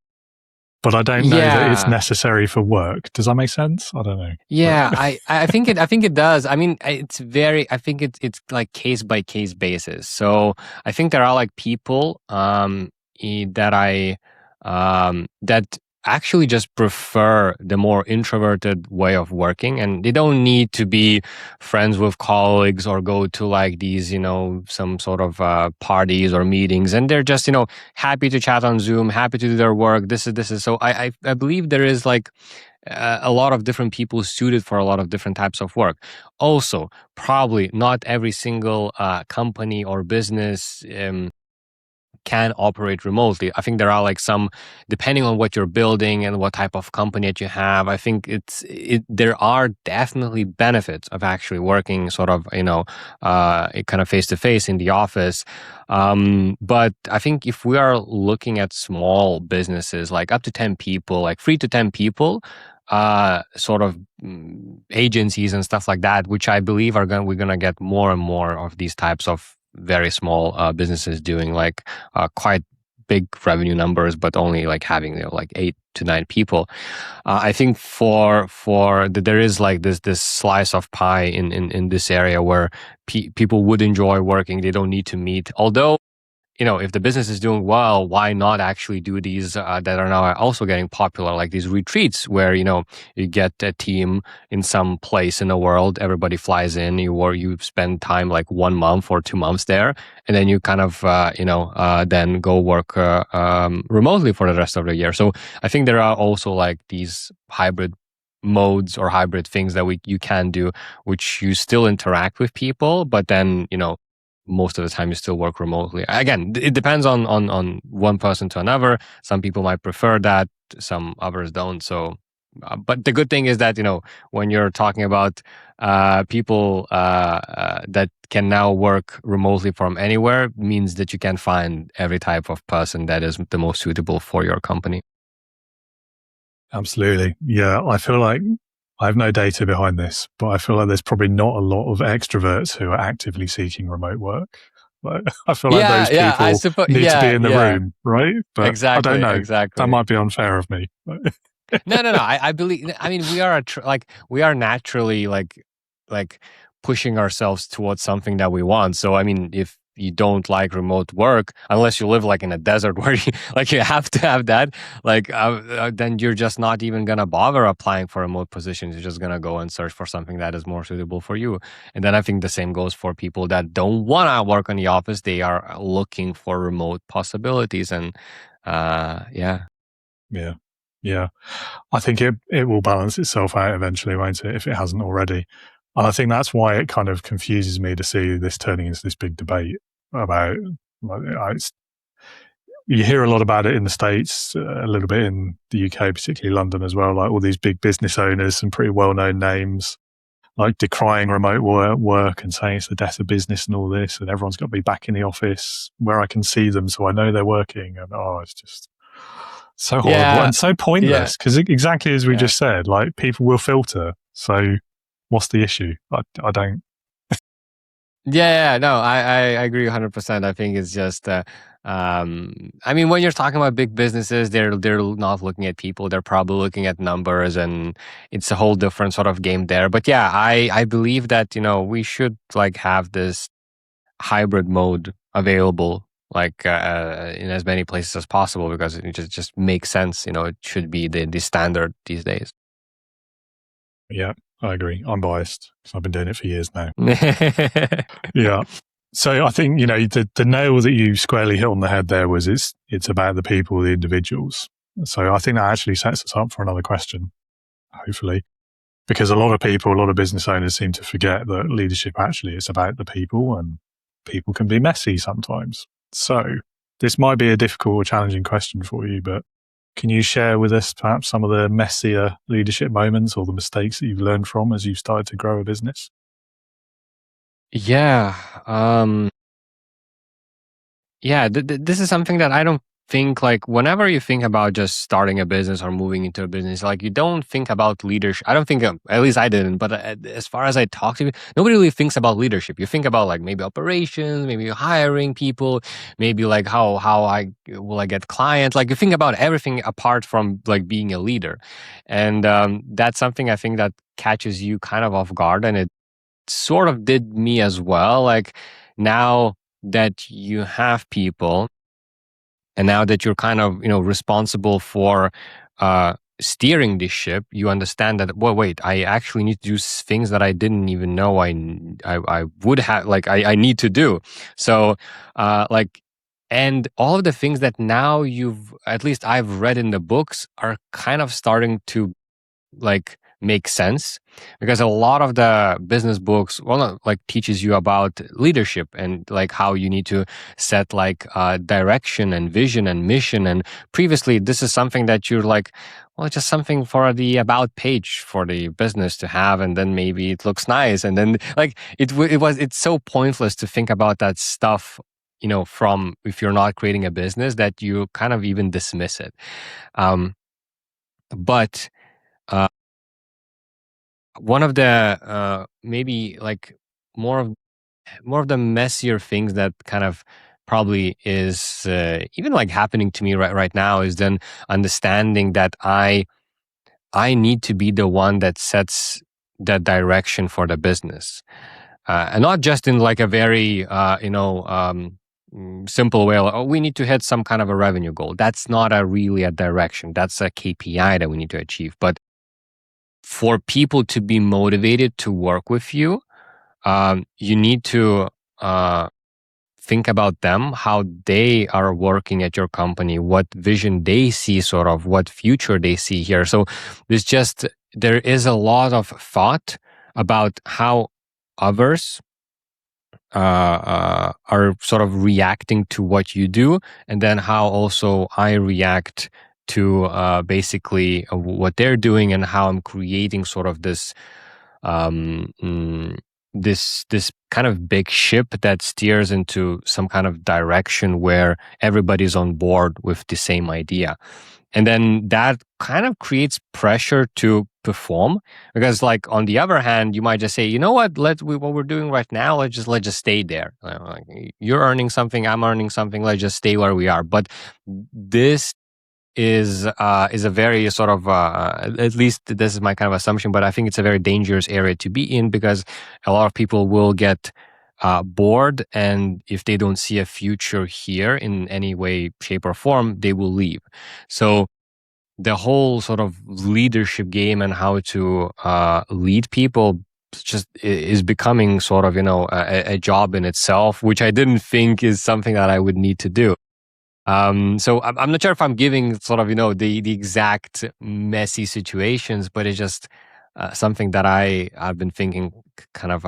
But I don't know that it's necessary for work. Does that make sense? I don't know. Yeah, I think it does. I mean, I think it's like case by case basis. So I think there are like people that actually just prefer the more introverted way of working, and they don't need to be friends with colleagues or go to like these some sort of parties or meetings, and they're just happy to chat on Zoom, happy to do their work. This is so I believe there is like a lot of different people suited for a lot of different types of work. Also, probably not every single company or business can operate remotely. I think there are like some, depending on what you're building and what type of company that you have, I think there are definitely benefits of actually working sort of, kind of face to face in the office. But I think if we are looking at small businesses, like up to 10 people, like 3 to 10 people, sort of agencies and stuff like that, which I believe we're going to get more and more of these types of very small businesses doing like quite big revenue numbers, but only like having like 8 to 9 people. I think there is like this slice of pie in this area where people would enjoy working. They don't need to meet. Although, if the business is doing well, why not actually do these that are now also getting popular, like these retreats where, you get a team in some place in the world, everybody flies in, you spend time like 1 month or 2 months there, and then you kind of, then go work remotely for the rest of the year. So I think there are also like these hybrid modes or hybrid things that you can do, which you still interact with people, but then, most of the time you still work remotely. Again, it depends on one person to another. Some people might prefer that, some others don't. So, but the good thing is that, when you're talking about people that can now work remotely from anywhere, means that you can find every type of person that is the most suitable for your company. Absolutely. Yeah. I feel like I have no data behind this, but I feel like there's probably not a lot of extroverts who are actively seeking remote work. Like, I feel like those I people suppose. need to be in the room, right? But Exactly. I don't know. Exactly. That might be unfair of me. No. I believe. I mean, we are naturally like pushing ourselves towards something that we want. So I mean, if you don't like remote work, unless you live like in a desert where you have to have that, then you're just not even gonna bother applying for remote positions. You're just gonna go and search for something that is more suitable for you. And then I think the same goes for people that don't want to work in the office. They are looking for remote possibilities, and yeah. Yeah. I think it will balance itself out eventually, won't it, if it hasn't already. And I think that's why it kind of confuses me to see this turning into this big debate about, you hear a lot about it in the States, a little bit in the UK, particularly London as well, like all these big business owners, some pretty well-known names, like decrying remote work and saying it's the death of business and all this, and everyone's got to be back in the office where I can see them so I know they're working. And it's just so horrible and so pointless, because exactly as we just said, like, people will filter. So what's the issue? I don't. No, I agree 100%. I think it's just, I mean, when you're talking about big businesses, they're not looking at people. They're probably looking at numbers, and it's a whole different sort of game there. But yeah, I believe that, we should like have this hybrid mode available, like in as many places as possible, because it just makes sense. It should be the standard these days. Yeah, I agree. I'm biased because I've been doing it for years now. Yeah. So I think, the nail that you squarely hit on the head there was it's about the people, the individuals. So I think that actually sets us up for another question, hopefully, because a lot of business owners seem to forget that leadership actually is about the people, and people can be messy sometimes. So this might be a difficult or challenging question for you, but can you share with us perhaps some of the messier leadership moments or the mistakes that you've learned from as you've started to grow a business? Yeah. This is something that I don't think, like, whenever you think about just starting a business or moving into a business, like, you don't think about leadership. I don't think, at least I didn't, but as far as I talk to you, nobody really thinks about leadership. You think about like maybe operations, maybe hiring people, maybe like how I get clients. Like, you think about everything apart from like being a leader. And that's something I think that catches you kind of off guard, and it sort of did me as well. Like, now that you have people, and now that you're kind of responsible for steering this ship, you understand that, well, wait, I actually need to do things that I didn't even know I would have, like, I need to do. So like, and all of the things that now at least I've read in the books, are kind of starting to like make sense, because a lot of the business books, well, not like, teaches you about leadership and like how you need to set like direction and vision and mission. And previously, this is something that you're like, well, just something for the about page for the business to have, and then maybe it looks nice, and then like it's so pointless to think about that stuff, from, if you're not creating a business, that you kind of even dismiss it. But one of the maybe like more of the messier things that kind of probably is even like happening to me right now is then understanding that I need to be the one that sets the direction for the business, and not just in like a very simple way. Like, oh, we need to hit some kind of a revenue goal. That's not really a direction. That's a KPI that we need to achieve. But for people to be motivated to work with you, you need to think about them, how they are working at your company, what vision they see, sort of what future they see here. So there is a lot of thought about how others are sort of reacting to what you do, and then how also I react to basically what they're doing, and how I'm creating sort of this this kind of big ship that steers into some kind of direction where everybody's on board with the same idea. And then that kind of creates pressure to perform, because like on the other hand, you might just say, you know what, what we're doing right now, let's just stay there. Like, you're earning something, I'm earning something, let's just stay where we are. But this is a very sort of at least this is my kind of assumption, but I think it's a very dangerous area to be in, because a lot of people will get bored, and if they don't see a future here in any way, shape, or form, they will leave. So the whole sort of leadership game and how to lead people just is becoming sort of a job in itself, which I didn't think is something that I would need to do. So I'm not sure if I'm giving sort of, the exact messy situations, but it's just something that I've been thinking kind of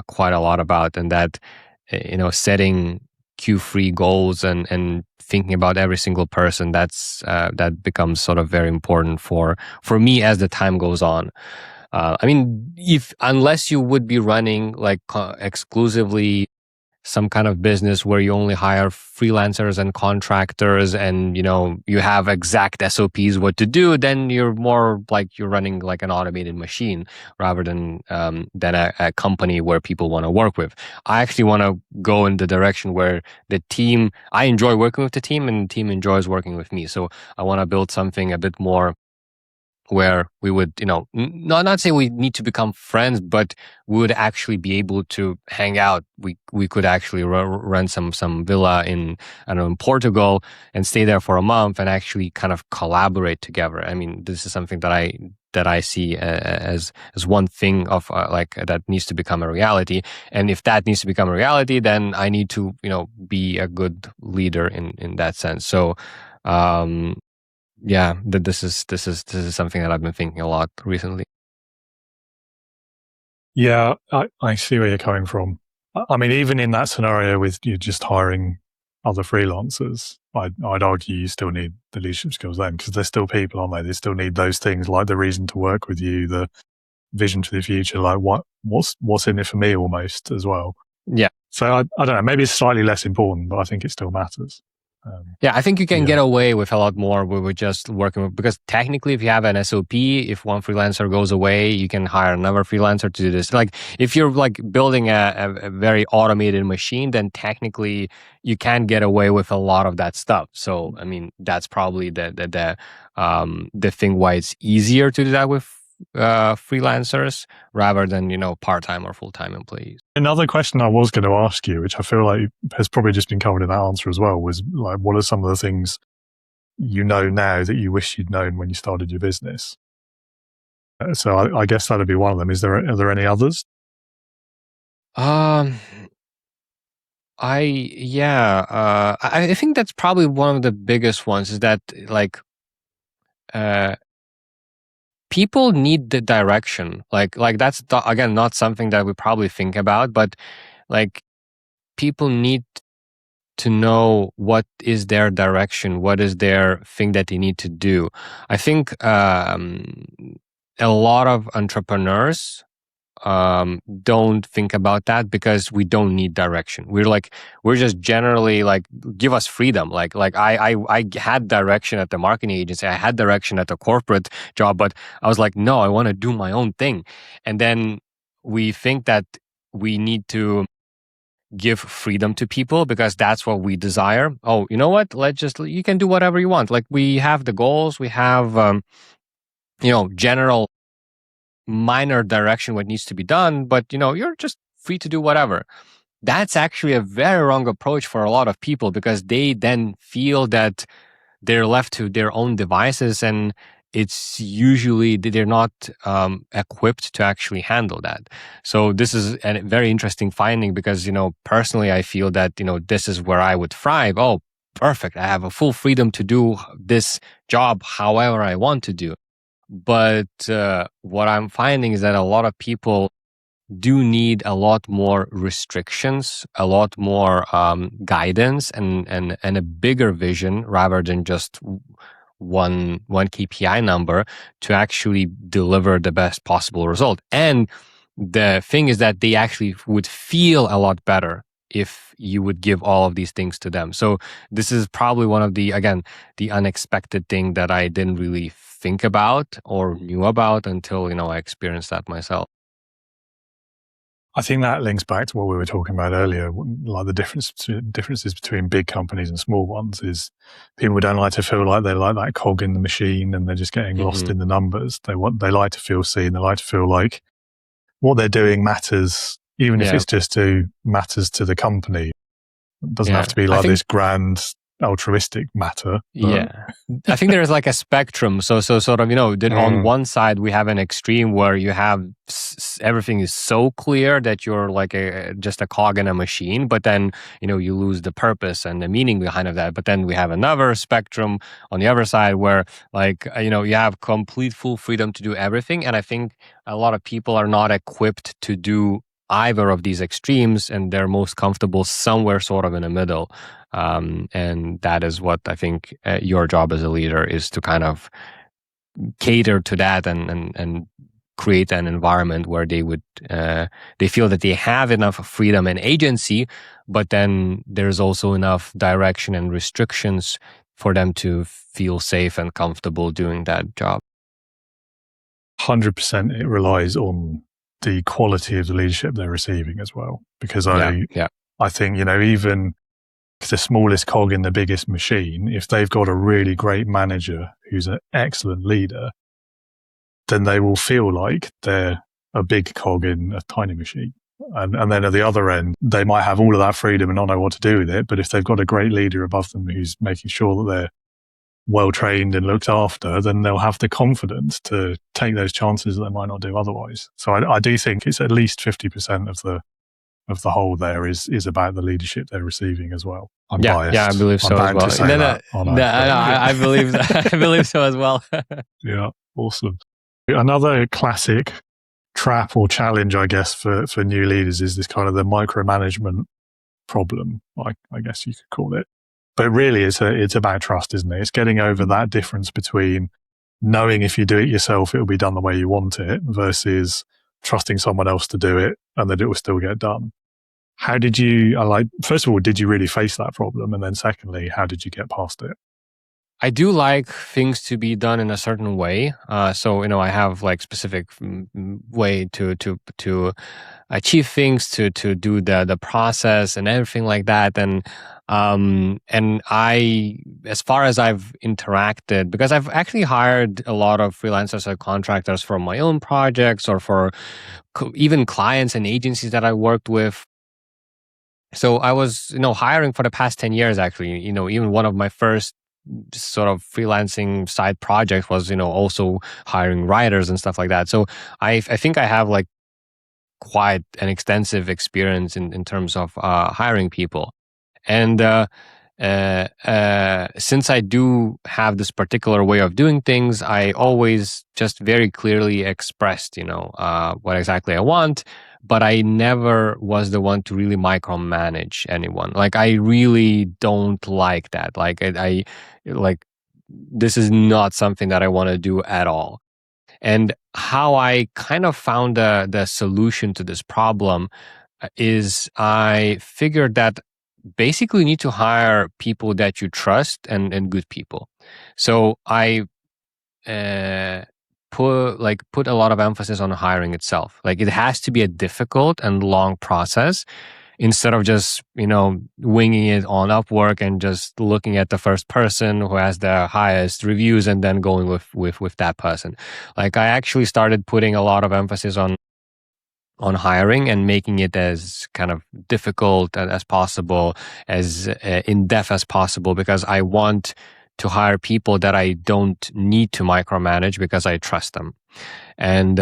quite a lot about, and that, setting Q3 goals and thinking about every single person, that becomes sort of very important for me as the time goes on. I mean, unless you would be running like exclusively some kind of business where you only hire freelancers and contractors, and you have exact SOPs what to do, then you're more like you're running like an automated machine rather than a company where people want to work with. I actually want to go in the direction where I enjoy working with the team, and the team enjoys working with me. So I want to build something a bit more where we would, not say we need to become friends, but we would actually be able to hang out. We could actually rent some villa in Portugal and stay there for a month and actually kind of collaborate together. I mean, this is something that I see as one thing of that needs to become a reality. And if that needs to become a reality, then I need to, be a good leader in that sense. So, yeah, this is something that I've been thinking a lot recently. Yeah, I see where you're coming from. I mean, even in that scenario with you just hiring other freelancers, I'd argue you still need the leadership skills then, because they're still people, aren't they? They still need those things, like the reason to work with you, the vision to the future, like what's in it for me almost as well. Yeah. So I don't know, maybe it's slightly less important, but I think it still matters. Yeah, I think you can get away with a lot more with just working with, because technically if you have an SOP, if one freelancer goes away, you can hire another freelancer to do this. Like if you're like building a very automated machine, then technically you can get away with a lot of that stuff. So, I mean, that's probably the thing why it's easier to do that with freelancers rather than part-time or full-time employees. Another question I was going to ask you, which I feel like has probably just been covered in that answer as well, was like, what are some of the things you know now that you wish you'd known when you started your business? So I guess that'd be one of them. Are there any others? I think that's probably one of the biggest ones, is that like people need the direction. Like that's again not something that we probably think about, but like people need to know what is their direction, what is their thing that they need to do. I think a lot of entrepreneurs don't think about that, because we don't need direction. We're just generally like, give us freedom. Like I had direction at the marketing agency, I had direction at the corporate job, but I was like, no, I want to do my own thing. And then we think that we need to give freedom to people because that's what we desire. Oh, you know what? You can do whatever you want. Like we have the goals, we have, general minor direction what needs to be done, but you're just free to do whatever. That's actually a very wrong approach for a lot of people because they then feel that they're left to their own devices, and it's usually they're not equipped to actually handle that. So this is a very interesting finding because, personally, I feel that, this is where I would thrive. Oh, perfect. I have a full freedom to do this job however I want to do. But what I'm finding is that a lot of people do need a lot more restrictions, a lot more guidance, and a bigger vision rather than just one KPI number to actually deliver the best possible result. And the thing is that they actually would feel a lot better if you would give all of these things to them. So this is probably one of the unexpected thing that I didn't really think about or knew about until, I experienced that myself. I think that links back to what we were talking about earlier. Like the differences between big companies and small ones is people don't like to feel like they're like that cog in the machine and they're just getting lost in the numbers. They like to feel seen. They like to feel like what they're doing matters, even if it's just matters to the company. It doesn't have to be like this grand altruistic matter. I think there's like a spectrum. So sort of, on one side we have an extreme where you have everything is so clear that you're like just a cog in a machine, but then, you lose the purpose and the meaning behind of that. But then we have another spectrum on the other side where like, you have complete full freedom to do everything. And I think a lot of people are not equipped to do either of these extremes, and they're most comfortable somewhere sort of in the middle. And that is what I think your job as a leader is, to kind of cater to that and create an environment where they would they feel that they have enough freedom and agency, but then there's also enough direction and restrictions for them to feel safe and comfortable doing that job. 100% it relies on the quality of the leadership they're receiving as well. Because I think, even the smallest cog in the biggest machine, if they've got a really great manager who's an excellent leader, then they will feel like they're a big cog in a tiny machine. And then at the other end, they might have all of that freedom and not know what to do with it. But if they've got a great leader above them who's making sure that they're well trained and looked after, then they'll have the confidence to take those chances that they might not do otherwise. So I do think it's at least 50% of the whole there is about the leadership they're receiving as well. I'm biased. Yeah, I believe so as well. I believe so as well. Yeah, awesome. Another classic trap or challenge, I guess, for new leaders is this kind of the micromanagement problem, I guess you could call it. But really, it's about trust, isn't it? It's getting over that difference between knowing if you do it yourself, it will be done the way you want it, versus trusting someone else to do it and that it will still get done. How did you, first of all, did you really face that problem? And then secondly, how did you get past it? I do like things to be done in a certain way. So, I have like specific way to achieve things, to do the process and everything like that. And I, as far as I've interacted, because I've actually hired a lot of freelancers or contractors for my own projects or for even clients and agencies that I worked with. So I was, hiring for the past 10 years, actually, even one of my first sort of freelancing side projects was, also hiring writers and stuff like that. So I think I have like quite an extensive experience in terms of hiring people. And since I do have this particular way of doing things, I always just very clearly expressed, what exactly I want. But I never was the one to really micromanage anyone. Like, I really don't like that. Like, I this is not something that I want to do at all. And how I kind of found the solution to this problem is I figured that basically you need to hire people that you trust and good people. So I put a lot of emphasis on hiring itself. Like, it has to be a difficult and long process. instead of just, winging it on Upwork and just looking at the first person who has the highest reviews and then going with that person. Like, I actually started putting a lot of emphasis on hiring and making it as kind of difficult as possible, as in-depth as possible, because I want to hire people that I don't need to micromanage because I trust them. And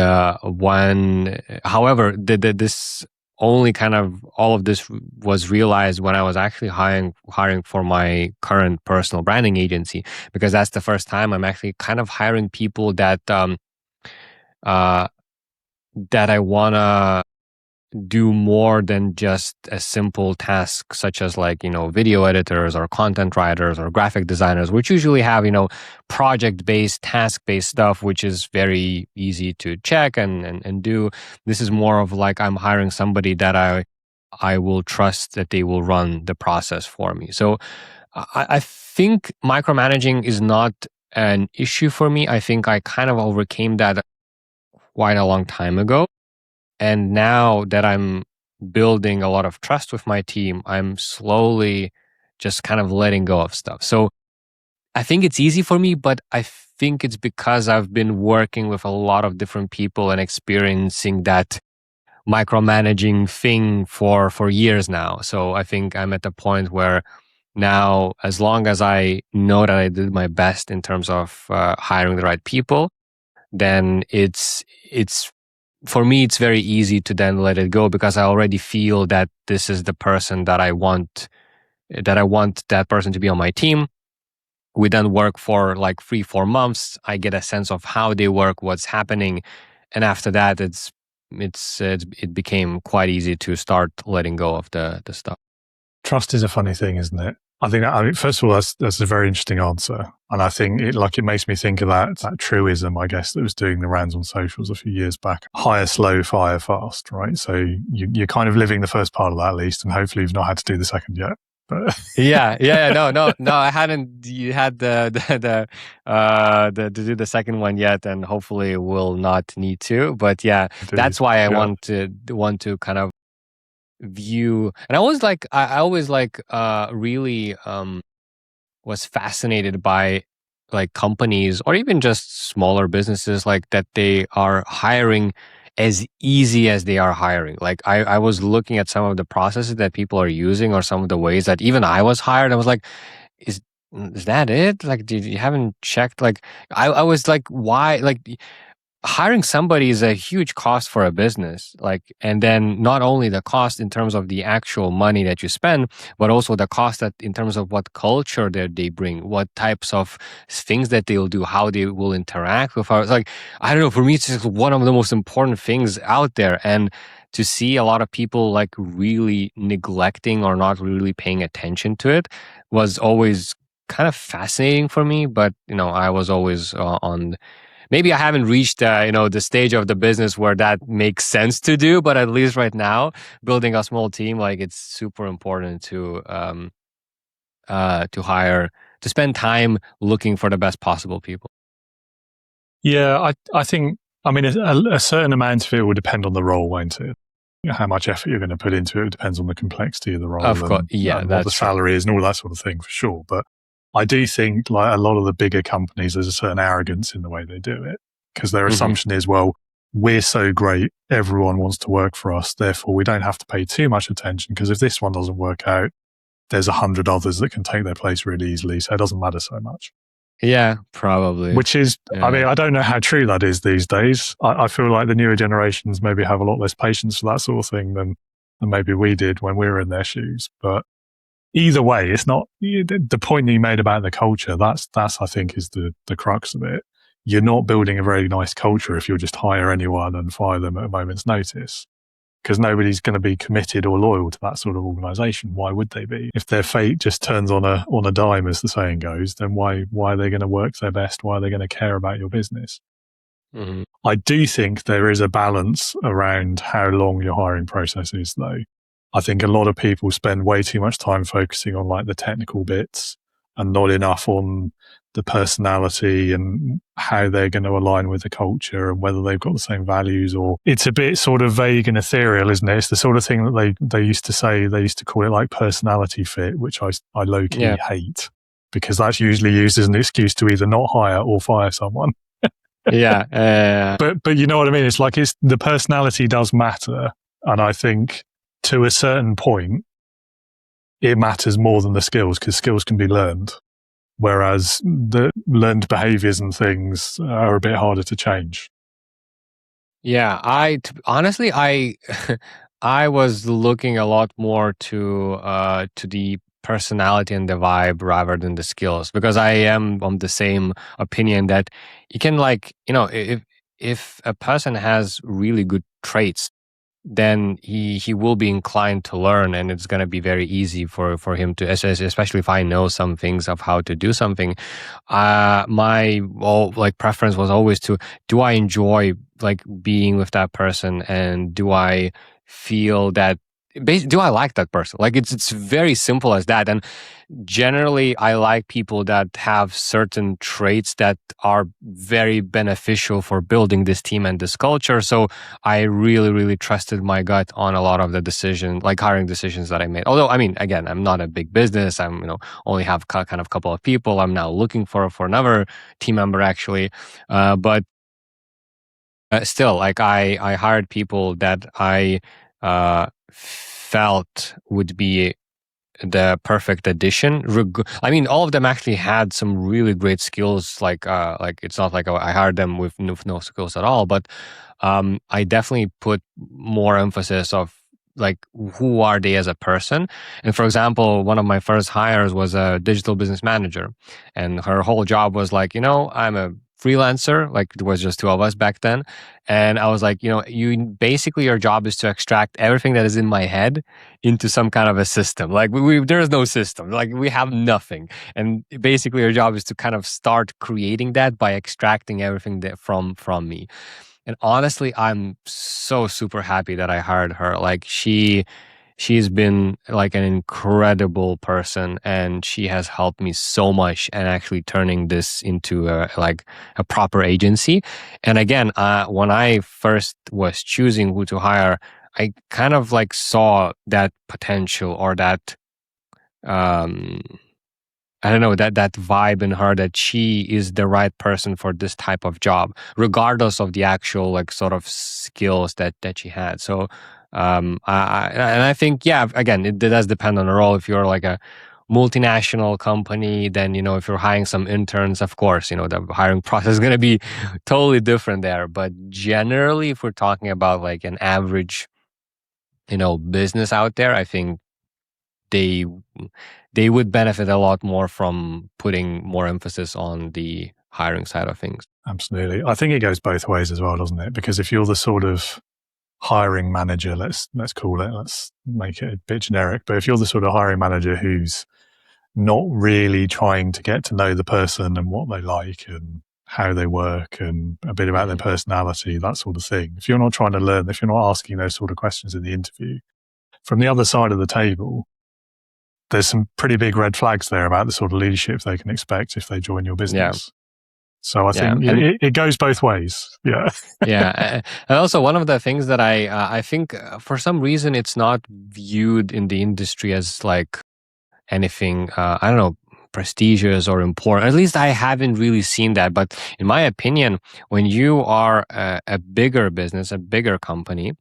however, this only kind of all of this was realized when I was actually hiring for my current personal branding agency, because that's the first time I'm actually kind of hiring people that that I wanna do more than just a simple task, such as like, video editors or content writers or graphic designers, which usually have, project-based, task-based stuff, which is very easy to check and do. This is more of like, I'm hiring somebody that I will trust that they will run the process for me. So I think micromanaging is not an issue for me. I think I kind of overcame that quite a long time ago. And now that I'm building a lot of trust with my team, I'm slowly just kind of letting go of stuff. So I think it's easy for me, but I think it's because I've been working with a lot of different people and experiencing that micromanaging thing for years now. So I think I'm at the point where now, as long as I know that I did my best in terms of hiring the right people, then it's for me, it's very easy to then let it go, because I already feel that this is the person that I want that person to be on my team. We then work for like 3-4 months. I get a sense of how they work, what's happening. And after that, it became quite easy to start letting go of the stuff. Trust is a funny thing, isn't it? I think, first of all, that's a very interesting answer. And I think it makes me think of that truism, I guess, that was doing the rounds on socials a few years back. Hire slow, fire fast, right? So you're kind of living the first part of that at least, and hopefully you've not had to do the second yet. But no, I hadn't. You had the to do the second one yet, and hopefully will not need to. But yeah, that's why I want to kind of view. And I always really was fascinated by like companies or even just smaller businesses like that they are hiring as easy as they are hiring. Like I was looking at some of the processes that people are using or some of the ways that even I was hired. I was like, is that it? Like, you haven't checked? Like, I was like, why? Like, hiring somebody is a huge cost for a business. Like, and then not only the cost in terms of the actual money that you spend, but also the cost that in terms of what culture that they bring, what types of things that they'll do, how they will interact with us. Like, I don't know, for me, it's just one of the most important things out there. And to see a lot of people like really neglecting or not really paying attention to it was always kind of fascinating for me. But, I was always on. Maybe I haven't reached, the stage of the business where that makes sense to do, but at least right now, building a small team, like it's super important to hire, to spend time looking for the best possible people. Yeah, I think, a certain amount of it will depend on the role, won't it? How much effort you're going to put into it depends on the complexity of the role. Of course, and what the salary is and all that sort of thing, for sure. But I do think, like a lot of the bigger companies, there's a certain arrogance in the way they do it, because their assumption is, well, we're so great, everyone wants to work for us, therefore we don't have to pay too much attention, because if this one doesn't work out, there's 100 others that can take their place really easily, so it doesn't matter so much. Yeah, probably. Which is, I don't know how true that is these days. I feel like the newer generations maybe have a lot less patience for that sort of thing than maybe we did when we were in their shoes. But either way, it's not the point that you made about the culture. That's I think is the crux of it. You're not building a very nice culture if you'll just hire anyone and fire them at a moment's notice, because nobody's going to be committed or loyal to that sort of organization. Why would they be? If their fate just turns on a dime, as the saying goes, then why are they going to work their best? Why are they going to care about your business? Mm-hmm. I do think there is a balance around how long your hiring process is, though. I think a lot of people spend way too much time focusing on like the technical bits and not enough on the personality and how they're going to align with the culture and whether they've got the same values, or it's a bit sort of vague and ethereal, isn't it? It's the sort of thing that they used to say, they used to call it like personality fit, which I low-key hate, because that's usually used as an excuse to either not hire or fire someone. But you know what I mean? It's like the personality does matter. And I think to a certain point, it matters more than the skills, because skills can be learned. Whereas the learned behaviors and things are a bit harder to change. Yeah, honestly, I was looking a lot more to the personality and the vibe rather than the skills, because I am on the same opinion that you can, like, if a person has really good traits, then he will be inclined to learn, and it's going to be very easy for him to, especially if I know some things of how to do something. My preference was always to, do I enjoy like being with that person, and do I feel that, do I like that person? Like, it's very simple as that. And generally, I like people that have certain traits that are very beneficial for building this team and this culture. So I really, really trusted my gut on a lot of the hiring decisions that I made. Although, I mean, again, I'm not a big business. I'm, only have kind of couple of people. I'm now looking for another team member, actually. But still, like, I hired people that I felt would be the perfect addition. I mean, all of them actually had some really great skills. Like it's not like I hired them with no skills at all, but I definitely put more emphasis of, like, who are they as a person. And for example, one of my first hires was a digital business manager, and her whole job was like, I'm a freelancer. Like, there was just two of us back then. And I was like, your job is to extract everything that is in my head into some kind of a system. Like, there is no system. Like, we have nothing. And basically your job is to kind of start creating that by extracting everything that from me. And honestly, I'm so super happy that I hired her. Like, she's been like an incredible person, and she has helped me so much and actually turning this into a proper agency. And again, when I first was choosing who to hire, I kind of like saw that potential, or that I don't know, that vibe in her, that she is the right person for this type of job, regardless of the actual like sort of skills that she had. So I think, yeah, again, it does depend on the role. If you're like a multinational company, then, if you're hiring some interns, of course, the hiring process is going to be totally different there. But generally, if we're talking about like an average, business out there, I think they would benefit a lot more from putting more emphasis on the hiring side of things. Absolutely. I think it goes both ways as well, doesn't it? Because if you're the sort of hiring manager, let's call it, let's make it a bit generic, but if you're the sort of hiring manager who's not really trying to get to know the person and what they like and how they work and a bit about their personality, that sort of thing, if you're not trying to learn, if you're not asking those sort of questions in the interview, from the other side of the table, there's some pretty big red flags there about the sort of leadership they can expect if they join your business. Yeah. So I think it goes both ways. Yeah. Yeah. And also, one of the things that I think for some reason it's not viewed in the industry as like anything, I don't know, prestigious or important. At least I haven't really seen that. But in my opinion, when you are a bigger business, a bigger company,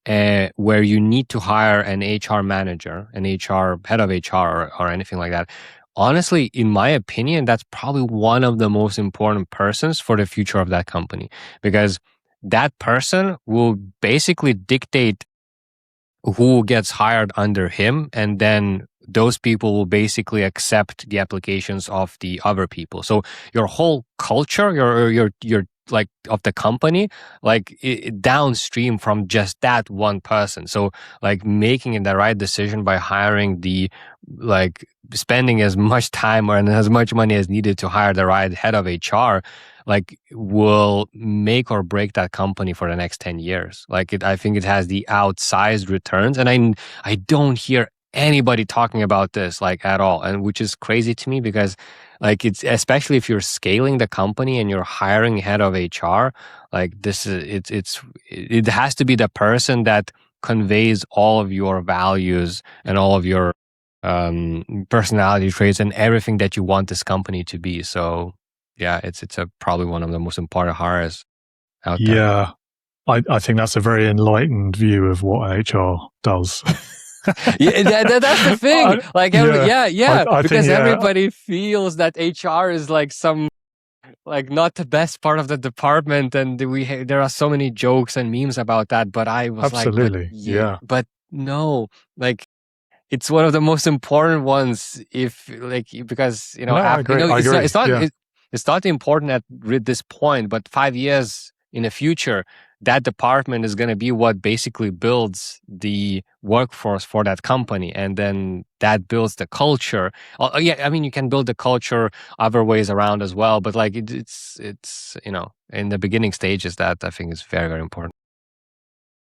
where you need to hire an HR manager, an HR head of HR or anything like that, honestly, in my opinion, that's probably one of the most important persons for the future of that company, because that person will basically dictate who gets hired under him, and then those people will basically accept the applications of the other people. So your whole culture, your like of the company, like downstream from just that one person. So like making the right decision by hiring spending as much time and as much money as needed to hire the right head of HR, like will make or break that company for the next 10 years. Like I think it has the outsized returns. And I don't hear anybody talking about this like at all, and which is crazy to me because like it's especially if you're scaling the company and you're hiring head of HR, like this is it has to be the person that conveys all of your values and all of your personality traits and everything that you want this company to be. So yeah, it's probably one of the most important hires out there. Yeah, I think that's a very enlightened view of what HR does. Yeah, that's the thing. Because think, everybody feels that HR is like some like not the best part of the department, and there are so many jokes and memes about that. But I was absolutely, but no, like it's one of the most important ones. If like because no, I agree. It's not important at this point, but 5 years in the future, that department is going to be what basically builds the workforce for that company, and then that builds the culture. I mean, you can build the culture other ways around as well, but like it's in the beginning stages, that I think is very, very important.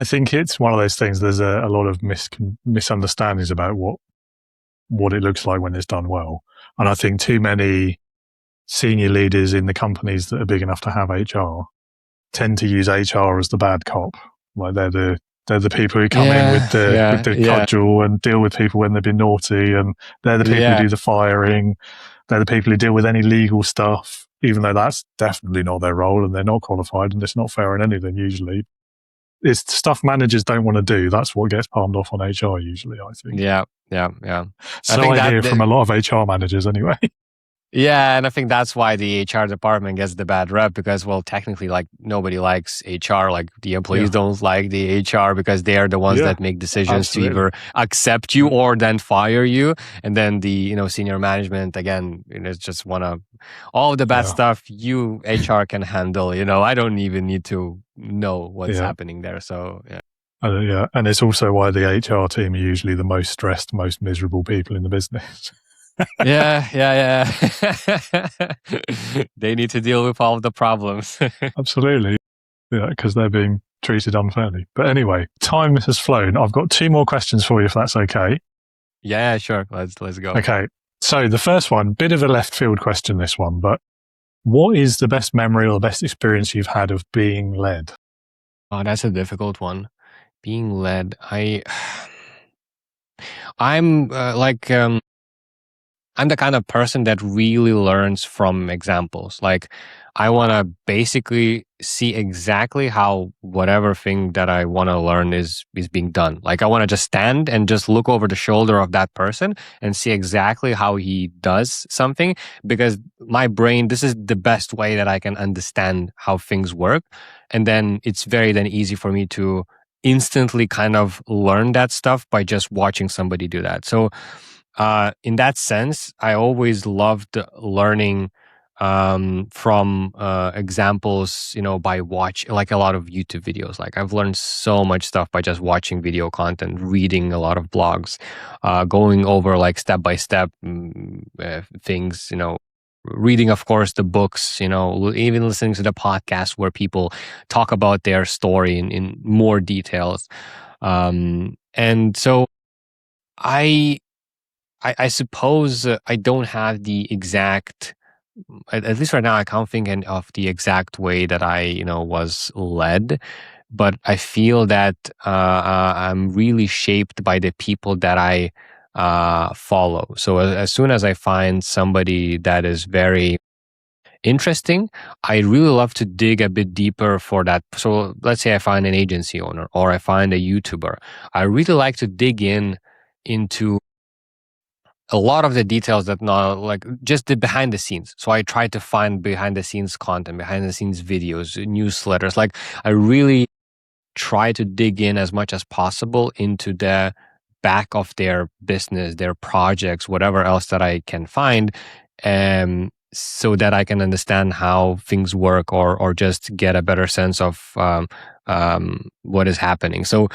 I think it's one of those things. There's a lot of misunderstandings about what it looks like when it's done well, and I think too many senior leaders in the companies that are big enough to have HR tend to use HR as the bad cop. Like they're the people who come in with the cudgel and deal with people when they've been naughty, and they're the people who do the firing. They're the people who deal with any legal stuff, even though that's definitely not their role and they're not qualified and it's not fair on any of them usually. It's stuff managers don't want to do. That's what gets palmed off on HR usually, I think. Yeah. So I hear from a lot of HR managers anyway. Yeah, and I think that's why the HR department gets the bad rep because, well, technically, like nobody likes HR. Like the employees don't like the HR because they are the ones that make decisions to either accept you or then fire you. And then the senior management again, just wanna all of the bad stuff you HR can handle. I don't even need to know what's happening there. So yeah. And it's also why the HR team are usually the most stressed, most miserable people in the business. Yeah. They need to deal with all of the problems. Absolutely. Yeah, because they're being treated unfairly. But anyway, time has flown. I've got 2 more questions for you, if that's okay. Yeah, sure. Let's go. Okay. So the first one, bit of a left field question, this one, but what is the best memory or the best experience you've had of being led? Oh, that's a difficult one. Being led. I'm I'm the kind of person that really learns from examples. Like I want to basically see exactly how whatever thing that I want to learn is being done. Like I want to just stand and just look over the shoulder of that person and see exactly how he does something, because my brain, this is the best way that I can understand how things work. And then it's very easy for me to instantly kind of learn that stuff by just watching somebody do that. So in that sense, I always loved learning from examples, by like a lot of YouTube videos. Like I've learned so much stuff by just watching video content, reading a lot of blogs, going over like step by step things, reading, of course, the books, even listening to the podcast where people talk about their story in more details. And so I suppose I don't have the exact, at least right now, I can't think of the exact way that I, was led, but I feel that I'm really shaped by the people that I follow. So as soon as I find somebody that is very interesting, I really love to dig a bit deeper for that. So let's say I find an agency owner or I find a YouTuber. I really like to dig into a lot of the details that not like just the behind the scenes. So I try to find behind the scenes content, behind the scenes videos, newsletters. Like I really try to dig in as much as possible into the back of their business, their projects, whatever else that I can find, so that I can understand how things work or just get a better sense of what is happening. So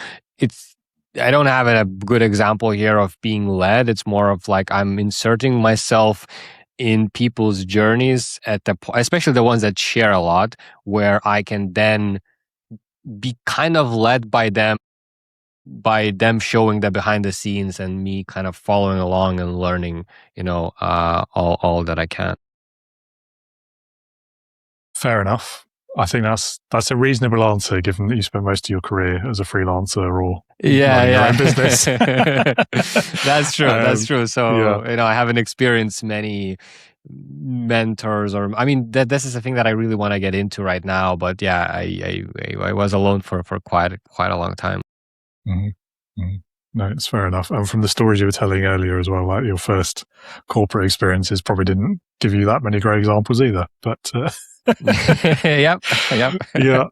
I don't have a good example here of being led. It's more of like I'm inserting myself in people's journeys especially the ones that share a lot, where I can then be kind of led by them by them showing the behind the scenes and me kind of following along and learning, all that I can. Fair enough. I think that's a reasonable answer, given that you spent most of your career as a freelancer or running your own business. That's true. That's true. So I haven't experienced many mentors, or this is the thing that I really want to get into right now. But yeah, I was alone for quite a long time. Mm-hmm. Mm-hmm. No, it's fair enough. And from the stories you were telling earlier as well, like your first corporate experiences probably didn't give you that many great examples either. But yep. Yeah,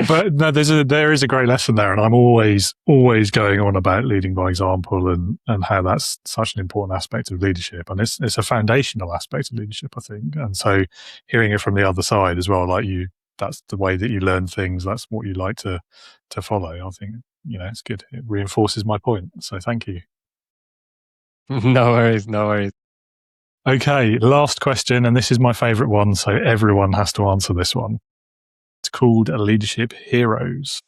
but no, there is a great lesson there, and I'm always going on about leading by example and how that's such an important aspect of leadership, and it's a foundational aspect of leadership, I think. And so, hearing it from the other side as well, like that's the way that you learn things. That's what you like to follow. I think it's good. It reinforces my point. So thank you. No worries. Okay, last question, and this is my favorite one, so everyone has to answer this one. It's called Leadership Heroes.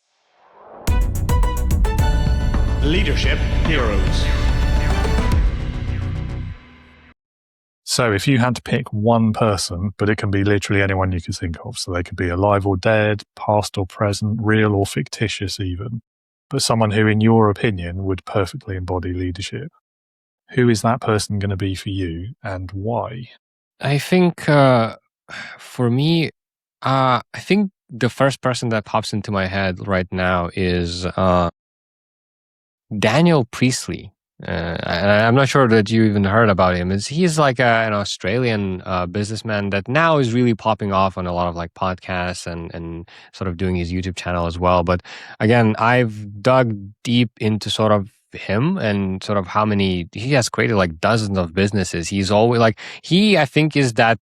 Leadership Heroes. So if you had to pick one person, but it can be literally anyone you could think of, so they could be alive or dead, past or present, real or fictitious even, but someone who, in your opinion, would perfectly embody leadership. Who is that person going to be for you, and why? I think for me, I think the first person that pops into my head right now is Daniel Priestley. And I'm not sure that you even heard about him. He's like an Australian businessman that now is really popping off on a lot of like podcasts and sort of doing his YouTube channel as well. But again, I've dug deep into sort of him and sort of how many he has created, like dozens of businesses. He's always like, I think is that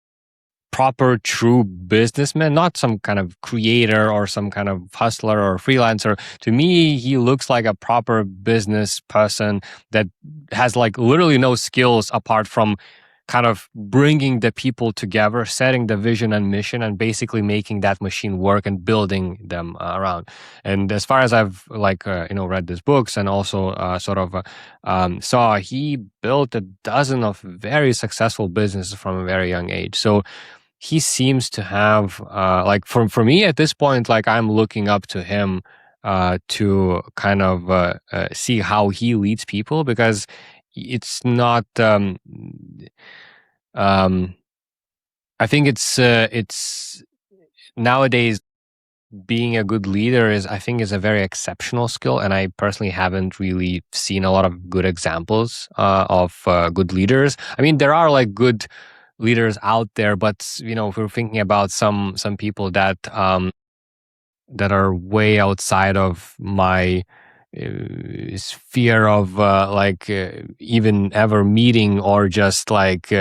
proper true businessman, not some kind of creator or some kind of hustler or freelancer. To me, he looks like a proper business person that has like literally no skills apart from kind of bringing the people together, setting the vision and mission, and basically making that machine work and building them around. And as far as I've read these books and also saw, he built a dozen of very successful businesses from a very young age. So he seems to have for me at this point, like I'm looking up to him to kind of see how he leads people, because it's not I think it's nowadays being a good leader is a very exceptional skill, and I personally haven't really seen a lot of good examples of good leaders. I mean, there are like good leaders out there, but if we're thinking about some people that are way outside of my sphere of even ever meeting or just like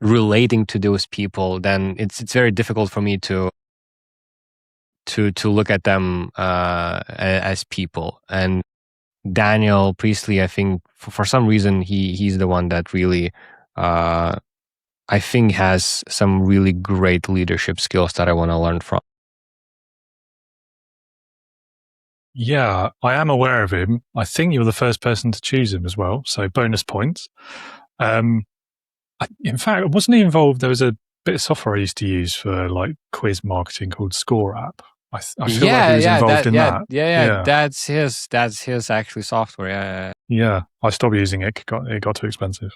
relating to those people, then it's very difficult for me to look at them as people. And Daniel Priestley, I think for some reason he's the one that really I think has some really great leadership skills that I want to learn from. Yeah, I am aware of him. I think you were the first person to choose him as well, so bonus points. In fact, wasn't he involved? There was a bit of software I used to use for like quiz marketing called Score App. I feel like he was involved in that. Yeah, that's his actually software. Yeah, I stopped using it. It got too expensive.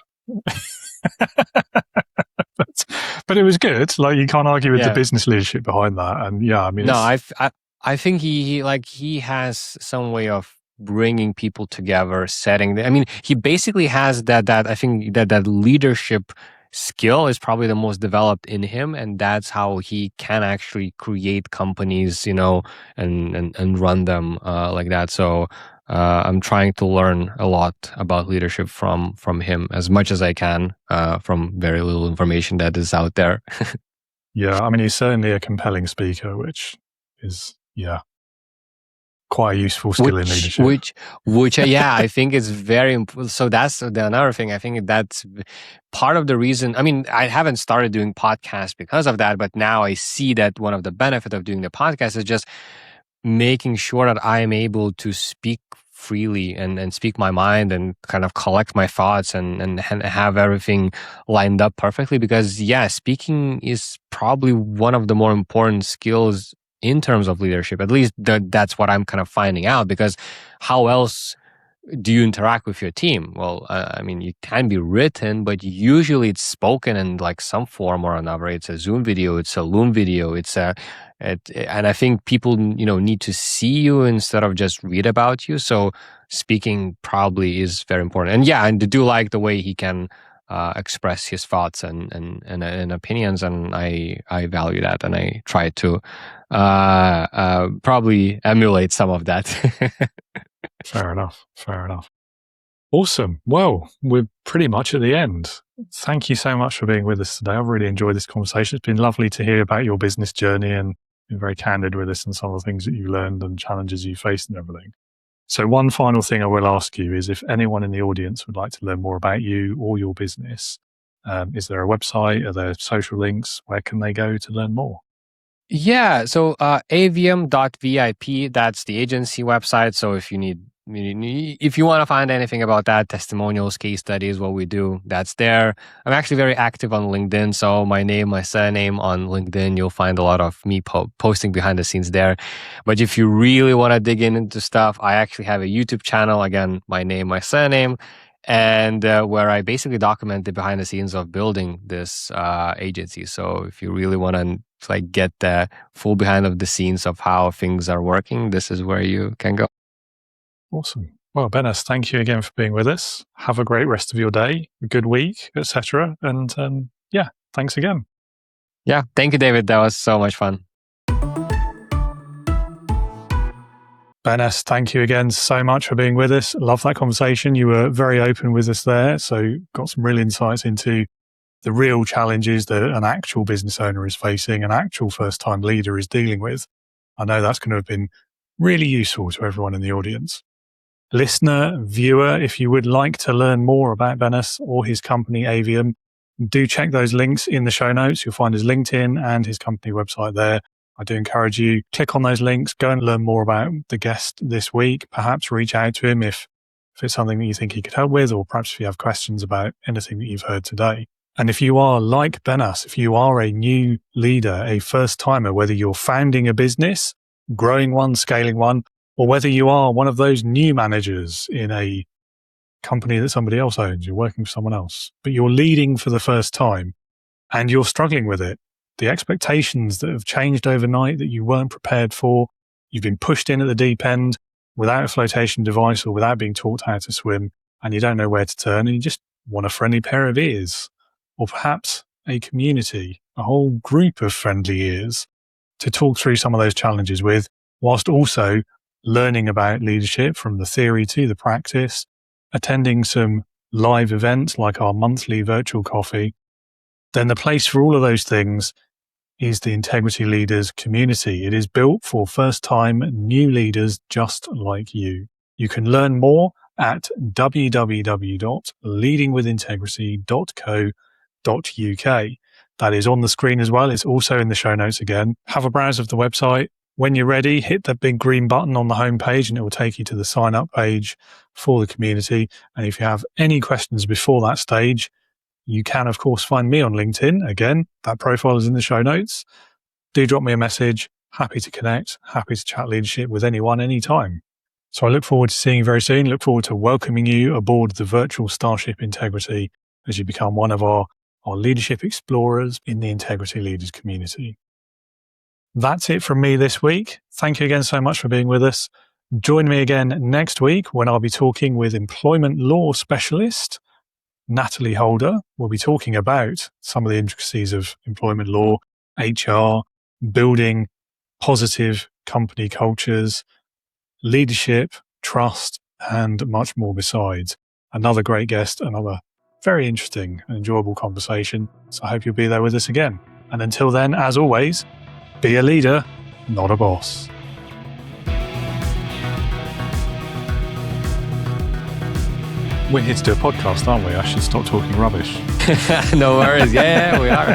but it was good. Like, you can't argue with the business leadership behind that. And yeah, I mean, no, I think he has some way of bringing people together, he basically has that I think that leadership skill is probably the most developed in him, and that's how he can actually create companies, and run them like that. So I'm trying to learn a lot about leadership from him as much as I can from very little information that is out there. Yeah, I mean, he's certainly a compelling speaker, which is quite a useful skill in leadership. Which I think is very important. So that's another thing. I think that's part of the reason. I mean, I haven't started doing podcasts because of that, but now I see that one of the benefits of doing the podcast is just making sure that I am able to speak freely and speak my mind and kind of collect my thoughts and have everything lined up perfectly. Because speaking is probably one of the more important skills in terms of leadership. At least that's what I'm kind of finding out, because how else do you interact with your team? Well, I mean, it can be written, but usually it's spoken in like some form or another. It's a Zoom video, it's a Loom video, and I think people, need to see you instead of just read about you. So speaking probably is very important. And and I do like the way he can express his thoughts and opinions, and I value that, and I try to probably emulate some of that. Fair enough. Awesome. Well, we're pretty much at the end. Thank you so much for being with us today. I've really enjoyed this conversation. It's been lovely to hear about your business journey and been very candid with us and some of the things that you learned and challenges you faced and everything. So one final thing I will ask you is, if anyone in the audience would like to learn more about you or your business, is there a website? Are there social links? Where can they go to learn more? So Avium.vip, that's the agency website. So if you want to find anything about that, testimonials, case studies, what we do, that's there. I'm actually very active on LinkedIn. So my name, my surname on LinkedIn, you'll find a lot of me posting behind the scenes there. But if you really want to dig into stuff, I actually have a YouTube channel. Again, my name, my surname, and where I basically document the behind the scenes of building this agency. So if you really want to get the full behind of the scenes of how things are working, this is where you can go. Awesome. Well, Benas, thank you again for being with us. Have a great rest of your day, a good week, etc. And thanks again. Yeah, thank you, David. That was so much fun. Benas, thank you again so much for being with us. Love that conversation. You were very open with us there, so got some real insights into the real challenges that an actual business owner is facing, an actual first-time leader is dealing with. I know that's going to have been really useful to everyone in the audience. Listener, viewer, if you would like to learn more about Benas or his company Avium, do check those links in the show notes. You'll find his LinkedIn and his company website there. I do encourage you, click on those links, go and learn more about the guest this week. Perhaps reach out to him if it's something that you think he could help with, or perhaps if you have questions about anything that you've heard today. And if you are like Benas, if you are a new leader, a first-timer, whether you're founding a business, growing one, scaling one, or whether you are one of those new managers in a company that somebody else owns, you're working for someone else, but you're leading for the first time and you're struggling with it. The expectations that have changed overnight that you weren't prepared for, you've been pushed in at the deep end without a flotation device or without being taught how to swim, and you don't know where to turn, and you just want a friendly pair of ears, or perhaps a community, a whole group of friendly ears to talk through some of those challenges with, whilst also learning about leadership from the theory to the practice, attending some live events like our monthly virtual coffee. Then the place for all of those things is the Integrity Leaders community. It is built for first-time new leaders just like you. You can learn more at www.leadingwithintegrity.co.uk. That is on the screen as well. It's also in the show notes again. Have a browse of the website. When you're ready, hit the big green button on the homepage and it will take you to the sign up page for the community. And if you have any questions before that stage, you can, of course, find me on LinkedIn. Again, that profile is in the show notes. Do drop me a message. Happy to connect. Happy to chat leadership with anyone, anytime. So I look forward to seeing you very soon. Look forward to welcoming you aboard the virtual Starship Integrity as you become one of our leadership explorers in the Integrity Leaders community. That's it from me this week. Thank you again so much for being with us. Join me again next week when I'll be talking with employment law specialist Natalie Holder. We'll be talking about some of the intricacies of employment law, HR, building positive company cultures, leadership, trust, and much more besides. Another great guest, another very interesting and enjoyable conversation. So I hope you'll be there with us again. And until then, as always, be a leader, not a boss. We're here to do a podcast, aren't we? I should stop talking rubbish. No worries. Yeah, we are.